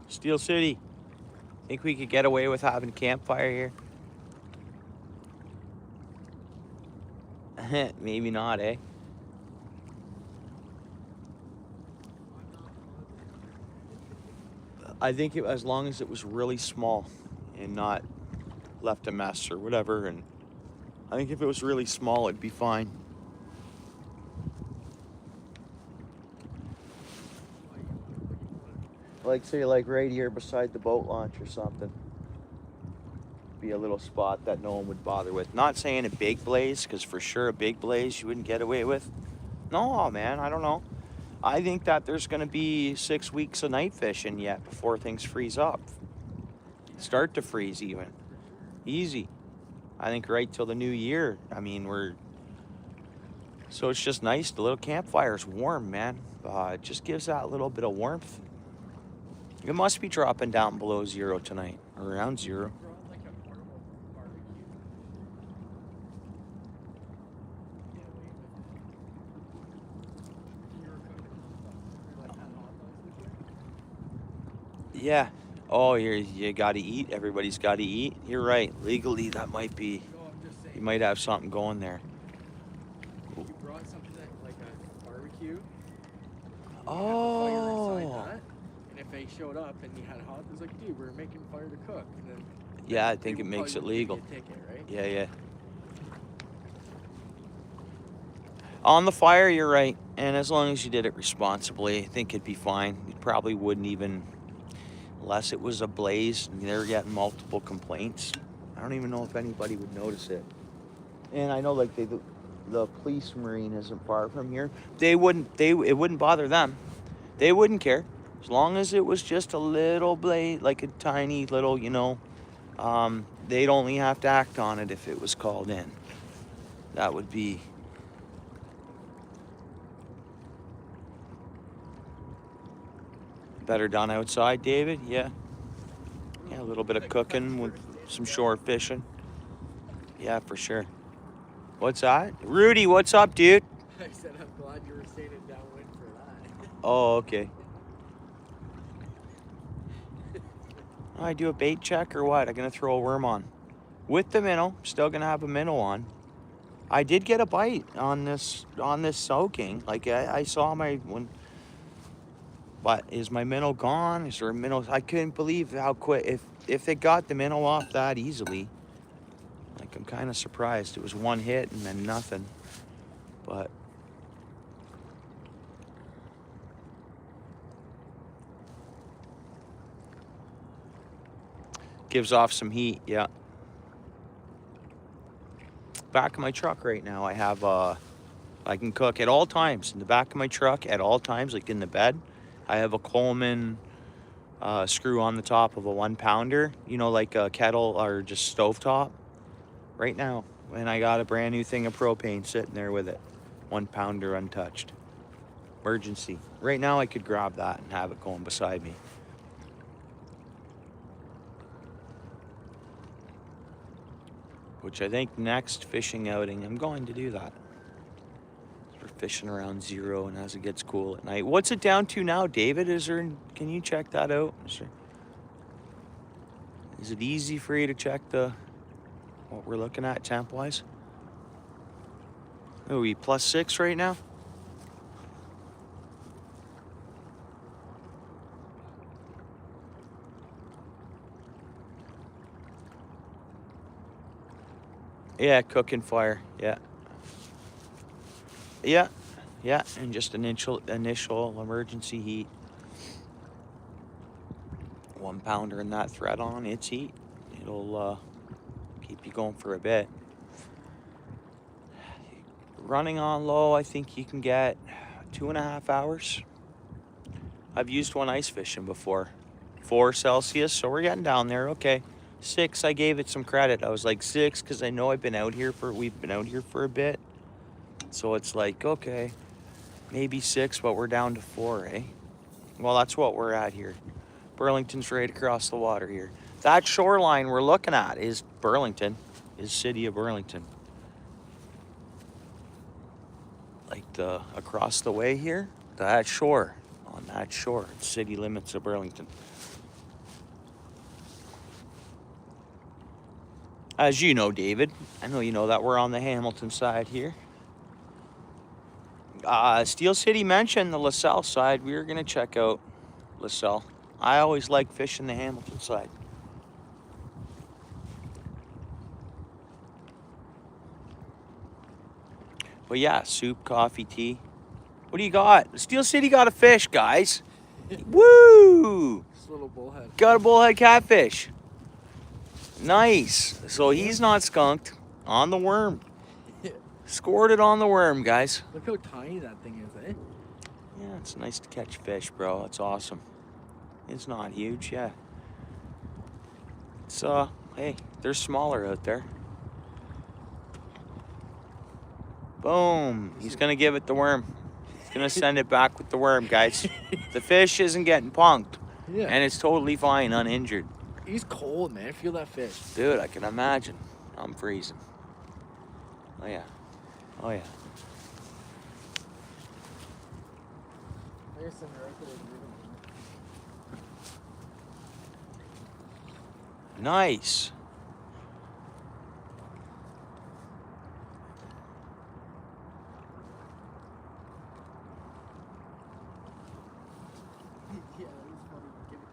Steel City. Think we could get away with having a campfire here? Maybe not, eh? I think as long as it was really small and not left a mess or whatever, and I think if it was really small, it'd be fine. Like, say, like right here beside the boat launch or something. Be a little spot that no one would bother with. Not saying a big blaze, because for sure a big blaze you wouldn't get away with. No, man, I don't know. I think that there's going to be 6 weeks of night fishing yet before things freeze up. Start to freeze even. Easy. I think right till the new year. I mean, so it's just nice. The little campfire's warm, man. It just gives that little bit of warmth. It must be dropping down below 0 tonight, or around 0. Yeah. Oh, you got to eat. Everybody's got to eat. You're right. Legally, that might be. You might have something going there. You brought something like a barbecue. Oh. And if they showed up and you had hot, it was like, dude, we're making fire to cook. And then Yeah, I think it makes it legal. Ticket, right? Yeah, yeah. On the fire, you're right. And as long as you did it responsibly, I think it'd be fine. You probably wouldn't even, unless it was a blaze and they're getting multiple complaints. I don't even know if anybody would notice it. And I know, like, the police marine isn't far from here. It wouldn't bother them. They wouldn't care. As long as it was just a little blaze, like a tiny little, they'd only have to act on it if it was called in. That would be. Better done outside, David? Yeah. Yeah, a little bit of cooking with some shore fishing. Yeah, for sure. What's that? Rudy, what's up, dude? I said, I'm glad you were staying it downwind for that. Oh, okay. I do a bait check or what? I'm going to throw a worm on. With the minnow. Still going to have a minnow on. I did get a bite on this soaking. Like, I saw but is my minnow gone? Is there a minnow? I couldn't believe how quick, if they got the minnow off that easily. Like, I'm kind of surprised. It was one hit and then nothing. But gives off some heat, yeah. Back of my truck right now, I have I can cook at all times. In the back of my truck, at all times, like in the bed, I have a Coleman screw on the top of a 1-pounder, like a kettle or just stovetop. Right now, and I got a brand new thing of propane sitting there with it. 1-pounder untouched. Emergency. Right now I could grab that and have it going beside me. Which I think next fishing outing, I'm going to do that. We're fishing around 0 and as it gets cool at night. What's it down to now, David? Can you check that out? Is it easy for you to check what we're looking at temp-wise? Are we +6 right now? Yeah, cooking fire, yeah. Yeah, and just initial emergency heat. 1-pounder and that thread on, it's heat. It'll keep you going for a bit. Running on low, I think you can get 2.5 hours. I've used one ice fishing before. 4 Celsius, so we're getting down there, okay. 6, I gave it some credit. I was like 6 because I know we've been out here for a bit. So it's like, okay. maybe 6, but we're down to 4, eh? Well, that's what we're at here. Burlington's right across the water here. That shoreline we're looking at is Burlington, is city of Burlington. Like the across the way here, that shore, on that shore, it's city limits of Burlington. As you know, David, I know you know that we're on the Hamilton side here. Steel City mentioned the LaSalle side. We were gonna check out LaSalle. I always like fishing the Hamilton side. But yeah, soup, coffee, tea. What do you got? Steel City got a fish, guys. Woo! This little bullhead. Got a bullhead catfish. Nice. So he's not skunked. On the worm. Scored it on the worm, guys. Look how tiny that thing is, eh? Yeah, it's nice to catch fish, bro. It's awesome. It's not huge, yeah. It's, hey, they're smaller out there. Boom. He's going to give it the worm. He's going to send it back with the worm, guys. The fish isn't getting punked. Yeah. And it's totally fine, uninjured. He's cold, man. Feel that fish. Dude, I can imagine. I'm freezing. Oh, yeah. Oh, yeah. There's some right there. Nice. Yeah, that was funny. Give it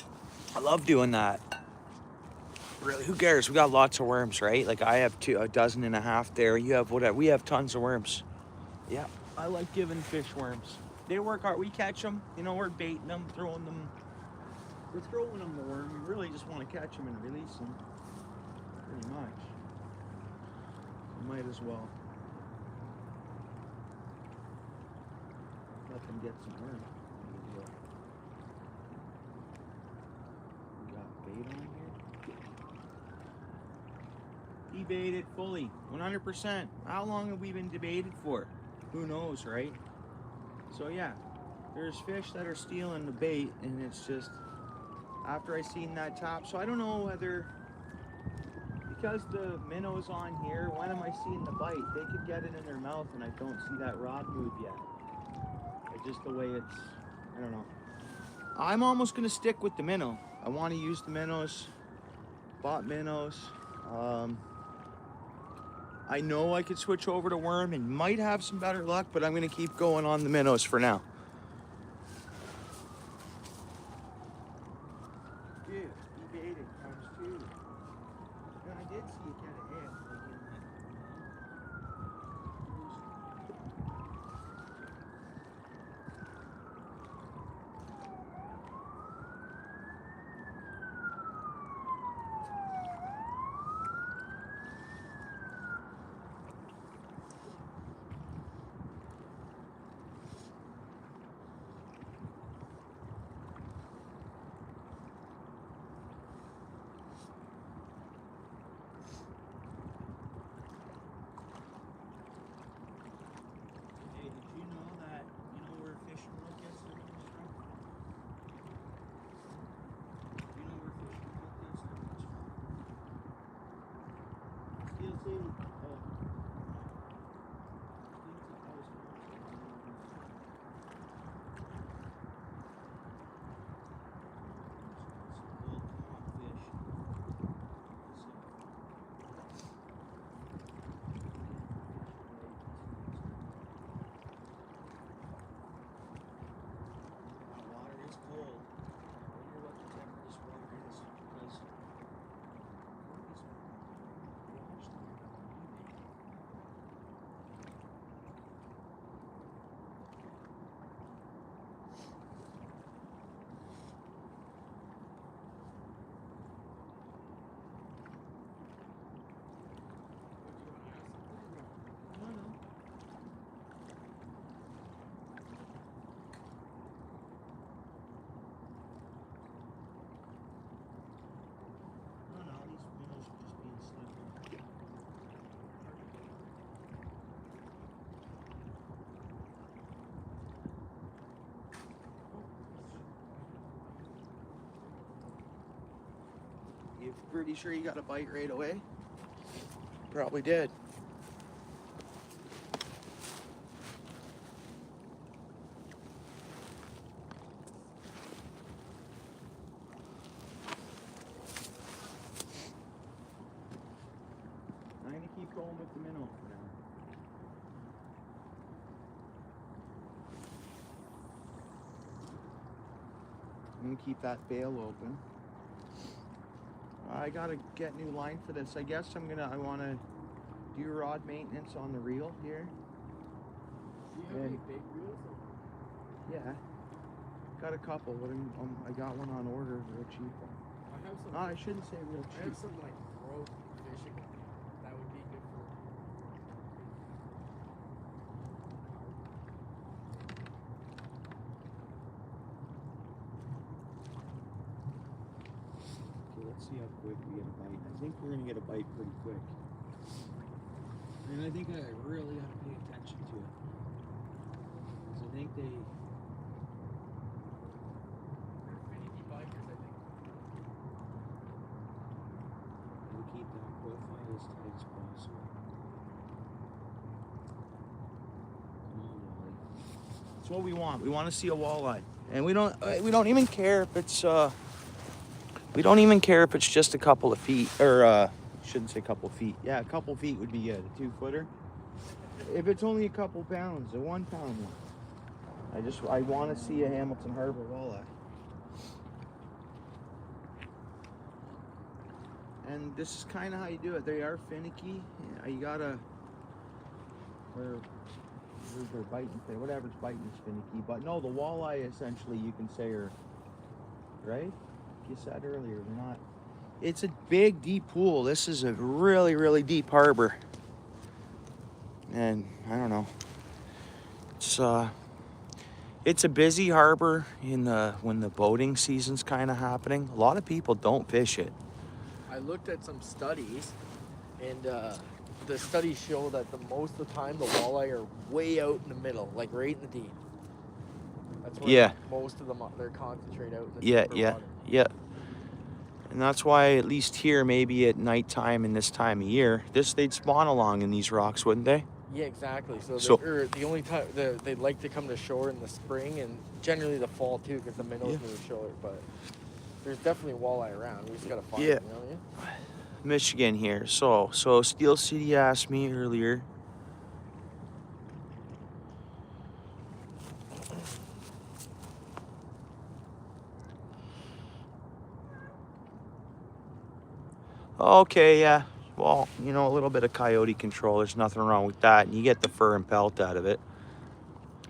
to I him. love doing that. Really, who cares? We got lots of worms, right? Like I have a dozen and a half there. You have whatever. We have tons of worms. Yeah, I like giving fish worms. They work hard. We catch them. You know, we're baiting them, throwing them. We're throwing them the worm. We really just want to catch them and release them. Pretty much. We might as well let them get some worm. We got bait on here. Debated fully, 100%. How long have we been debated for? Who knows, right? So yeah, there's fish that are stealing the bait, and it's just after I seen that top. So I don't know whether because the minnow's on here. When am I seeing the bite? They could get it in their mouth, and I don't see that rod move yet. It's just the way it's. I don't know. I'm almost gonna stick with the minnow. I want to use the minnows. Bought minnows. I know I could switch over to worm and might have some better luck, but I'm going to keep going on the minnows for now. Dude, he baited times 2. And I did see it get a hit. You pretty sure you got a bite right away? Probably did. I'm gonna keep going with the minnow for now. I'm gonna keep that bail open. I gotta get new line for this. I guess I wanna do rod maintenance on the reel here. Do you have any big reels? Yeah, got a couple, but I got one on order, real cheap. I have some. I shouldn't say real I have cheap. some like broke fishing. That would be good for. Okay, let's see how quick we get a bite. I think we're gonna get a bite pretty quick. And I think I really gotta pay attention to it. Because I think they... They're finicky bikers, I think. We'll keep that profile as tight as possible. Come on, Wally. That's what we want. We want to see a walleye. And we don't even care if it's we don't even care if it's just a couple of feet, or shouldn't say couple feet. Yeah, a couple feet would be good. A 2-footer. If it's only a couple pounds, a 1 pound one. I want to see a Hamilton Harbor walleye. And this is kind of how you do it. They are finicky. You gotta, or they're biting, whatever's biting is finicky. But no, the walleye essentially you can say are, right? You said earlier, they're not. It's a big, deep pool. This is a really, really deep harbor. And I don't know. It's a busy harbor when the boating season's kind of happening. A lot of people don't fish it. I looked at some studies, and the studies show that most of the time the walleye are way out in the middle, like right in the deep. That's where most of them they're concentrated out in the deeper water. Yeah. And that's why, at least here, maybe at nighttime and this time of year, they'd spawn along in these rocks, wouldn't they? Yeah, exactly. So the only time they'd like to come to shore in the spring and generally the fall too, because the minnows move shore. But there's definitely walleye around. We just gotta find them. You know what I mean? Michigan here. So Steel City asked me earlier. Okay, yeah. Well, you know, a little bit of coyote control. There's nothing wrong with that. And you get the fur and pelt out of it.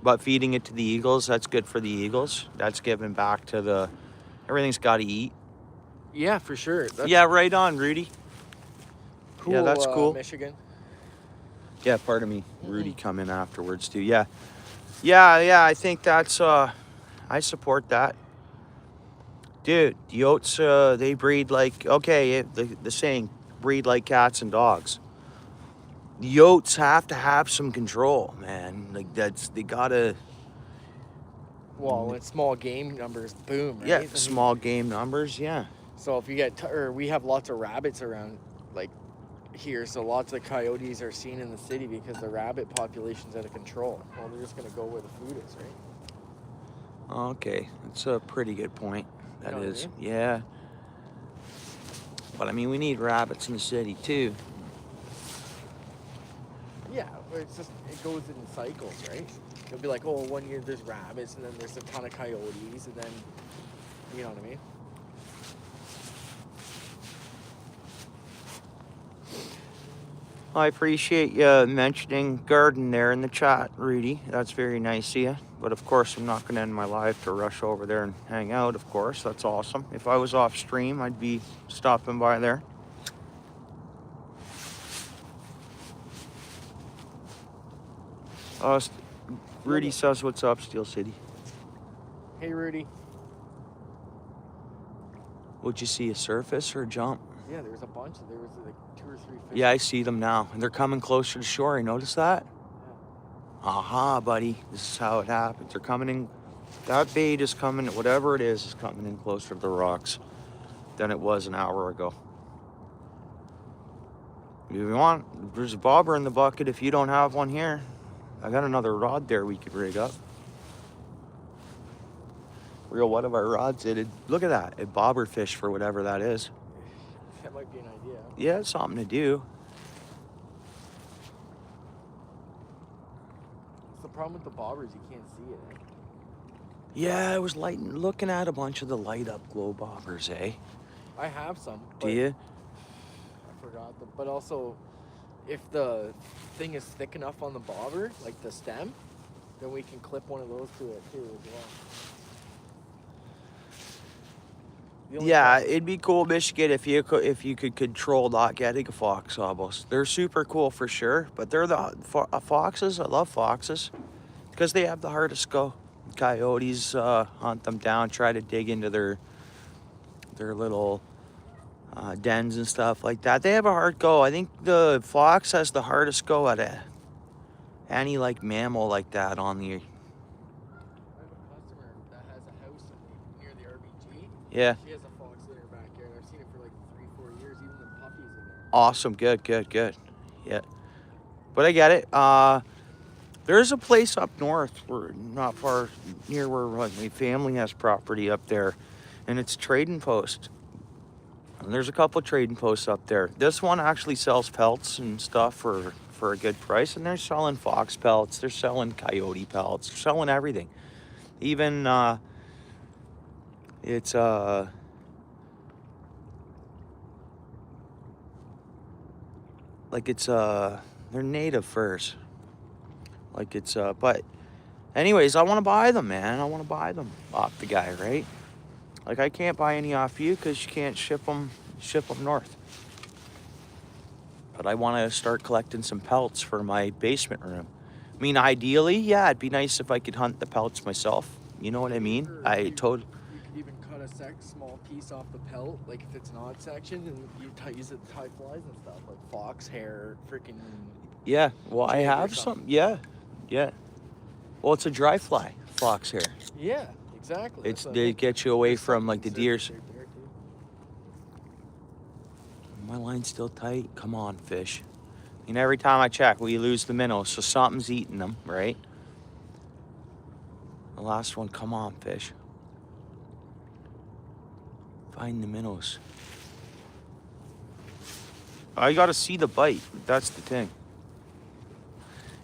But feeding it to the eagles, that's good for the eagles. That's giving back to everything's got to eat. Yeah, for sure. Yeah, right on, Rudy. Cool, yeah, that's cool. Michigan. Yeah, pardon me. Rudy come in afterwards too. Yeah. I think that's, I support that. Dude, the Oats, they breed like, okay, the saying, breed like cats and dogs. The Oats have to have some control, man. Like, they gotta... Well, it's small game numbers, boom, right? Yeah, small game numbers, yeah. So if you get, we have lots of rabbits around, like, here, so lots of coyotes are seen in the city because the rabbit population's out of control. Well, they're just gonna go where the food is, right? Okay, that's a pretty good point. That You know is, what I mean? yeah. But I mean, we need rabbits in the city too. Yeah, it goes in cycles, right? It'll be like, oh, 1 year there's rabbits, and then there's a ton of coyotes, and then, you know what I mean? I appreciate you mentioning garden there in the chat, Rudy. That's very nice of you. But of course, I'm not going to end my live to rush over there and hang out, of course. That's awesome. If I was off stream, I'd be stopping by there. Rudy says, what's up, Steel City? Hey, Rudy. Would you see a surface or a jump? Yeah, there was a bunch. There was like 2 or 3 fish. Yeah, I see them now. And they're coming closer to shore. You notice that? Yeah. Aha, buddy. This is how it happens. They're coming in. That bait is coming, whatever it is coming in closer to the rocks than it was an hour ago. If you want, there's a bobber in the bucket if you don't have one here. I got another rod there we could rig up. Reel one of our rods in. Look at that. A bobber fish for whatever that is. That might be an idea. Yeah, it's something to do. It's the problem with the bobbers, you can't see it. Eh? Yeah, I was looking at a bunch of the light up glow bobbers, eh? I have some. Do you? I forgot them. But also, if the thing is thick enough on the bobber, like the stem, then we can clip one of those to it too as well. Yeah, it'd be cool, Michigan, if you could control not getting a fox almost. They're super cool for sure, but they're the foxes. I love foxes because they have the hardest go. Coyotes hunt them down, try to dig into their little dens and stuff like that. They have a hard go. I think the fox has the hardest go at any like mammal like that on the. I have a customer that has a house near the RBG. Yeah. She has a fox in her backyard. I've seen it for like 3-4 years, even the puppies in there. Awesome. Good. Yeah. But I get it. There's a place up north, not far near where my family has property up there, and it's a trading post. And there's a couple trading posts up there. This one actually sells pelts and stuff for a good price, and they're selling fox pelts, they're selling coyote pelts, they're selling everything. Even it's like it's they're native furs. Like it's but anyways, I want to buy them, man. I want to buy them off the guy, right? Like I can't buy any off you because you can't ship them north. But I want to start collecting some pelts for my basement room. I mean, ideally, yeah, it'd be nice if I could hunt the pelts myself. You know what I mean? You could even cut a small piece off the pelt, like if it's an odd section, and you use it to tie flies and stuff, like fox hair, freaking. Yeah, well, I have some. Yeah. Well, it's a dry fly, fox hair. Yeah, exactly. They get you away from like the deers. My line's still tight. Come on, fish. I mean, every time I check, we lose the minnows, so something's eating them, right? The last one, come on, fish. Find the minnows. I gotta see the bite. That's the thing.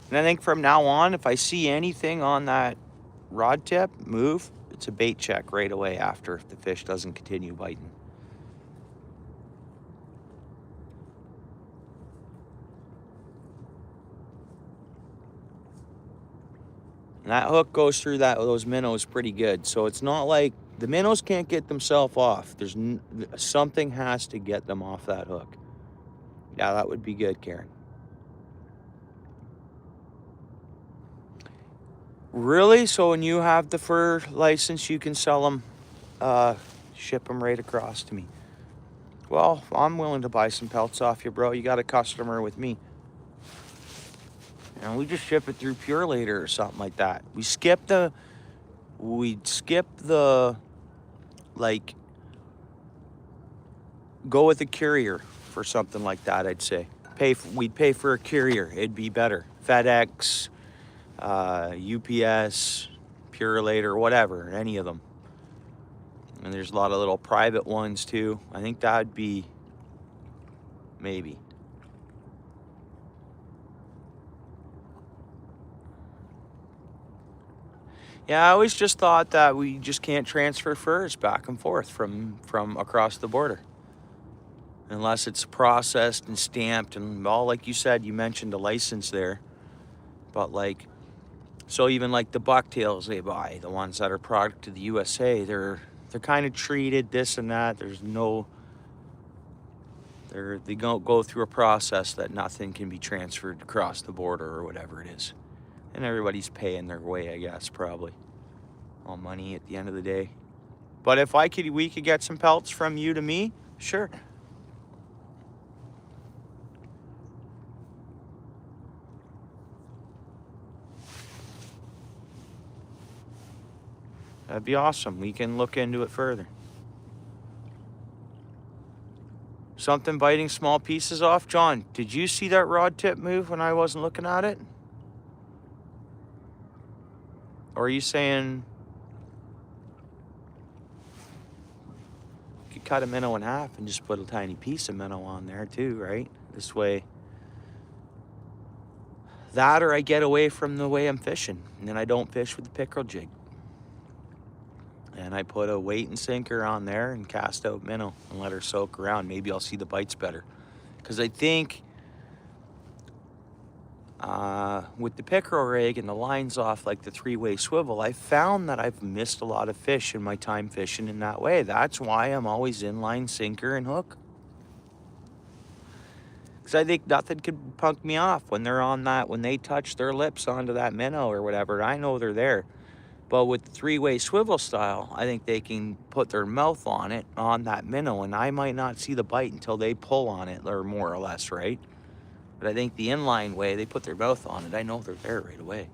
And I think from now on, if I see anything on that rod tip move, it's a bait check right away after if the fish doesn't continue biting. And that hook goes through those minnows pretty good. So it's not like the minnows can't get themselves off. Something has to get them off that hook. Yeah, that would be good, Karen. Really? So when you have the fur license, you can sell them, ship them right across to me. Well, I'm willing to buy some pelts off you, bro. You got a customer with me. And we just ship it through Pure later or something like that. We'd skip the, like, go with a courier for something like that, I'd say. We'd pay for a courier. It'd be better. FedEx, UPS, Pure later, whatever, any of them. And there's a lot of little private ones too. I think that'd be maybe. Yeah, I always just thought that we just can't transfer furs back and forth from across the border. Unless it's processed and stamped and all, like you said, you mentioned a license there. But like, so even like the bucktails they buy, the ones that are product to the USA, they're kind of treated this and that. There's no, they don't go through a process that nothing can be transferred across the border or whatever it is. And everybody's paying their way, I guess, probably. All money at the end of the day. But if we could get some pelts from you to me, sure. That'd be awesome. We can look into it further. Something biting small pieces off. John, did you see that rod tip move when I wasn't looking at it? Or are you saying you could cut a minnow in half and just put a tiny piece of minnow on there too, right? This way. That or I get away from the way I'm fishing and then I don't fish with the pickerel jig. And I put a weight and sinker on there and cast out minnow and let her soak around. Maybe I'll see the bites better. Because I think with the pickerel rig and the lines off like the 3-way swivel, I found that I've missed a lot of fish in my time fishing in that way. That's why I'm always inline sinker and hook. Because I think nothing could punk me off when they're on that, when they touch their lips onto that minnow or whatever. I know they're there. But with the 3-way swivel style, I think they can put their mouth on it, on that minnow, and I might not see the bite until they pull on it, or more or less, right? But I think the inline way, they put their mouth on it. I know they're there right away.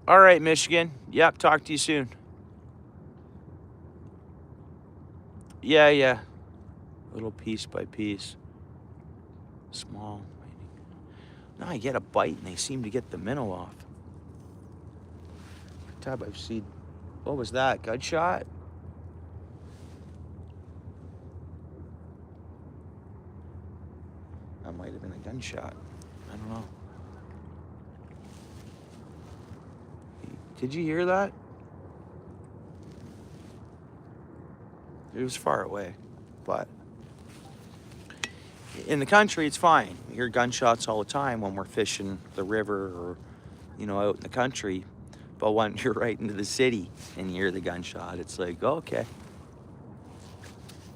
All right, Michigan. Yep, talk to you soon. Yeah. Little piece by piece. Small. Now I get a bite and they seem to get the minnow off. Tab, I've seen. What was that? Gunshot? That might have been a gunshot. I don't know. Did you hear that? It was far away, but in the country, it's fine. We hear gunshots all the time when we're fishing the river or, out in the country. But when you're right into the city and you hear the gunshot, it's like, okay.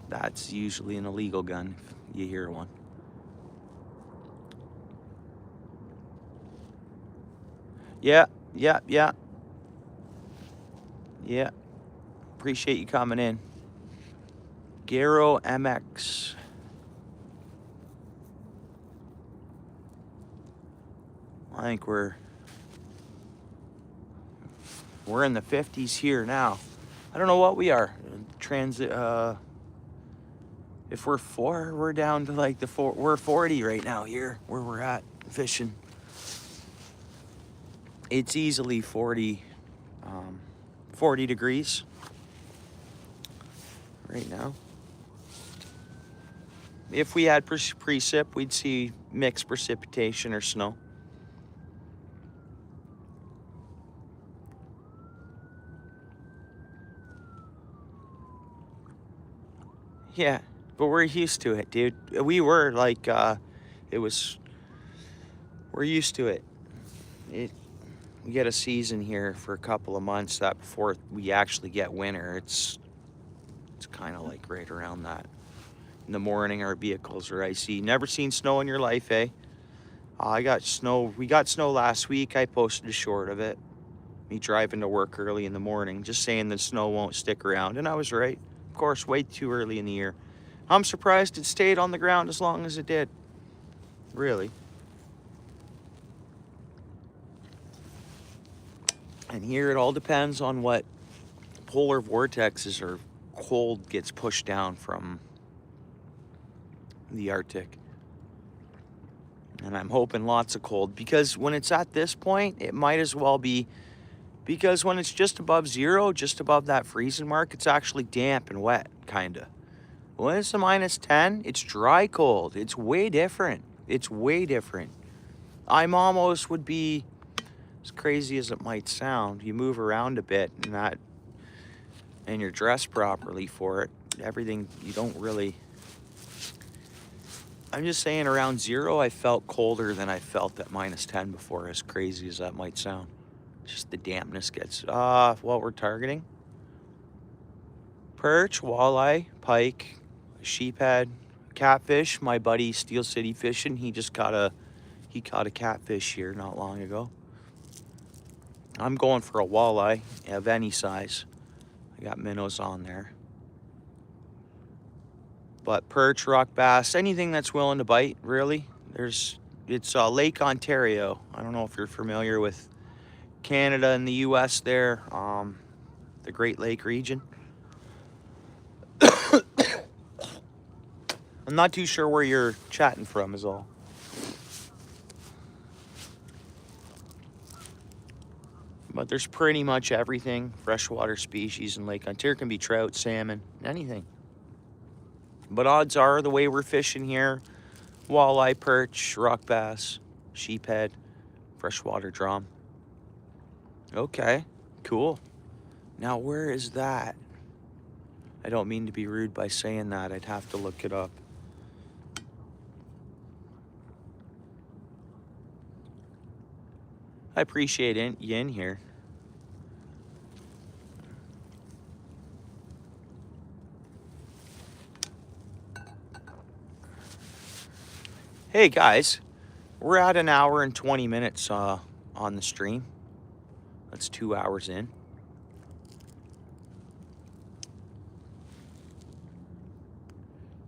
That's usually an illegal gun if you hear one. Yeah. Appreciate you coming in. Garo MX. I think we're in the 50s here now. I don't know what we are. Transit. If we're down to like we're 40 right now here where we're at fishing. It's easily 40 degrees right now. If we had precip, we'd see mixed precipitation or snow. Yeah, but we're used to it, dude. We were like, we're used to it. We get a season here for a couple of months that before we actually get winter, it's kind of like right around that. In the morning, our vehicles are icy. Never seen snow in your life, eh? I got snow. We got snow last week. I posted a short of it. Me driving to work early in the morning, just saying the snow won't stick around. And I was right. Of course, way too early in the year. I'm surprised it stayed on the ground as long as it did. Really. And here it all depends on what polar vortexes or cold gets pushed down from the Arctic. And I'm hoping lots of cold, because when it's at this point, it might as well be, because when it's just above zero, just above that freezing mark, it's actually damp and wet, kind of. When it's a -10, it's dry cold. It's way different. I'm almost would be, as crazy as it might sound, you move around a bit and you're dressed properly for it. Everything, you don't really, I'm just saying around zero, I felt colder than I felt at -10 before, as crazy as that might sound. Just the dampness gets, what we're targeting. Perch, walleye, pike, sheephead, catfish. My buddy Steel City Fishing, he caught a catfish here not long ago. I'm going for a walleye of any size. I got minnows on there. But perch, rock bass, anything that's willing to bite, really. It's Lake Ontario. I don't know if you're familiar with Canada and the US there, the Great Lake region. I'm not too sure where you're chatting from is all. But there's pretty much everything. Freshwater species in Lake Ontario. Can be trout, salmon, anything. But odds are the way we're fishing here, walleye, perch, rock bass, sheephead, freshwater drum. Okay, cool. Now where is that? I don't mean to be rude by saying that. I'd have to look it up. I appreciate you in here. Hey guys, we're at an hour and 20 minutes on the stream. That's 2 hours in.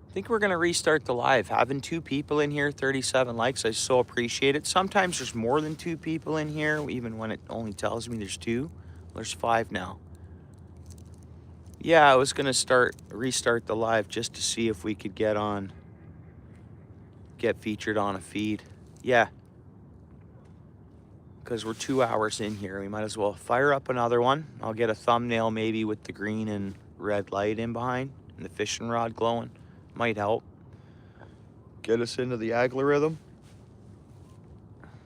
I think we're gonna restart the live. Having 2 people in here, 37 likes, I so appreciate it. Sometimes there's more than 2 people in here, even when it only tells me there's 2. There's 5 now. Yeah, I was gonna restart the live just to see if we could get featured on a feed. Yeah. Because we're 2 hours in here, we might as well fire up another one. I'll get a thumbnail maybe with the green and red light in behind and the fishing rod glowing. Might help get us into the algorithm.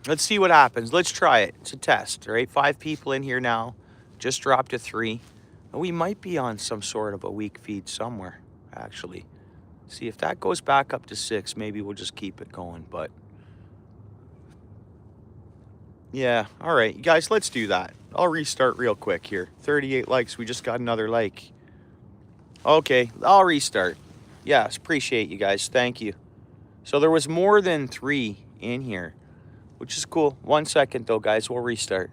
Let's see what happens. Let's try it. It's a test, all right? 5 people in here now. Just dropped to 3. We might be on some sort of a weak feed somewhere, actually. See, if that goes back up to 6, maybe we'll just keep it going, but... yeah, all right, you guys, let's do that. I'll restart real quick here. 38 likes, we just got another like. Okay, I'll restart. Yes, appreciate you guys, thank you. So there was more than 3 in here, which is cool. 1 second though, guys, we'll restart.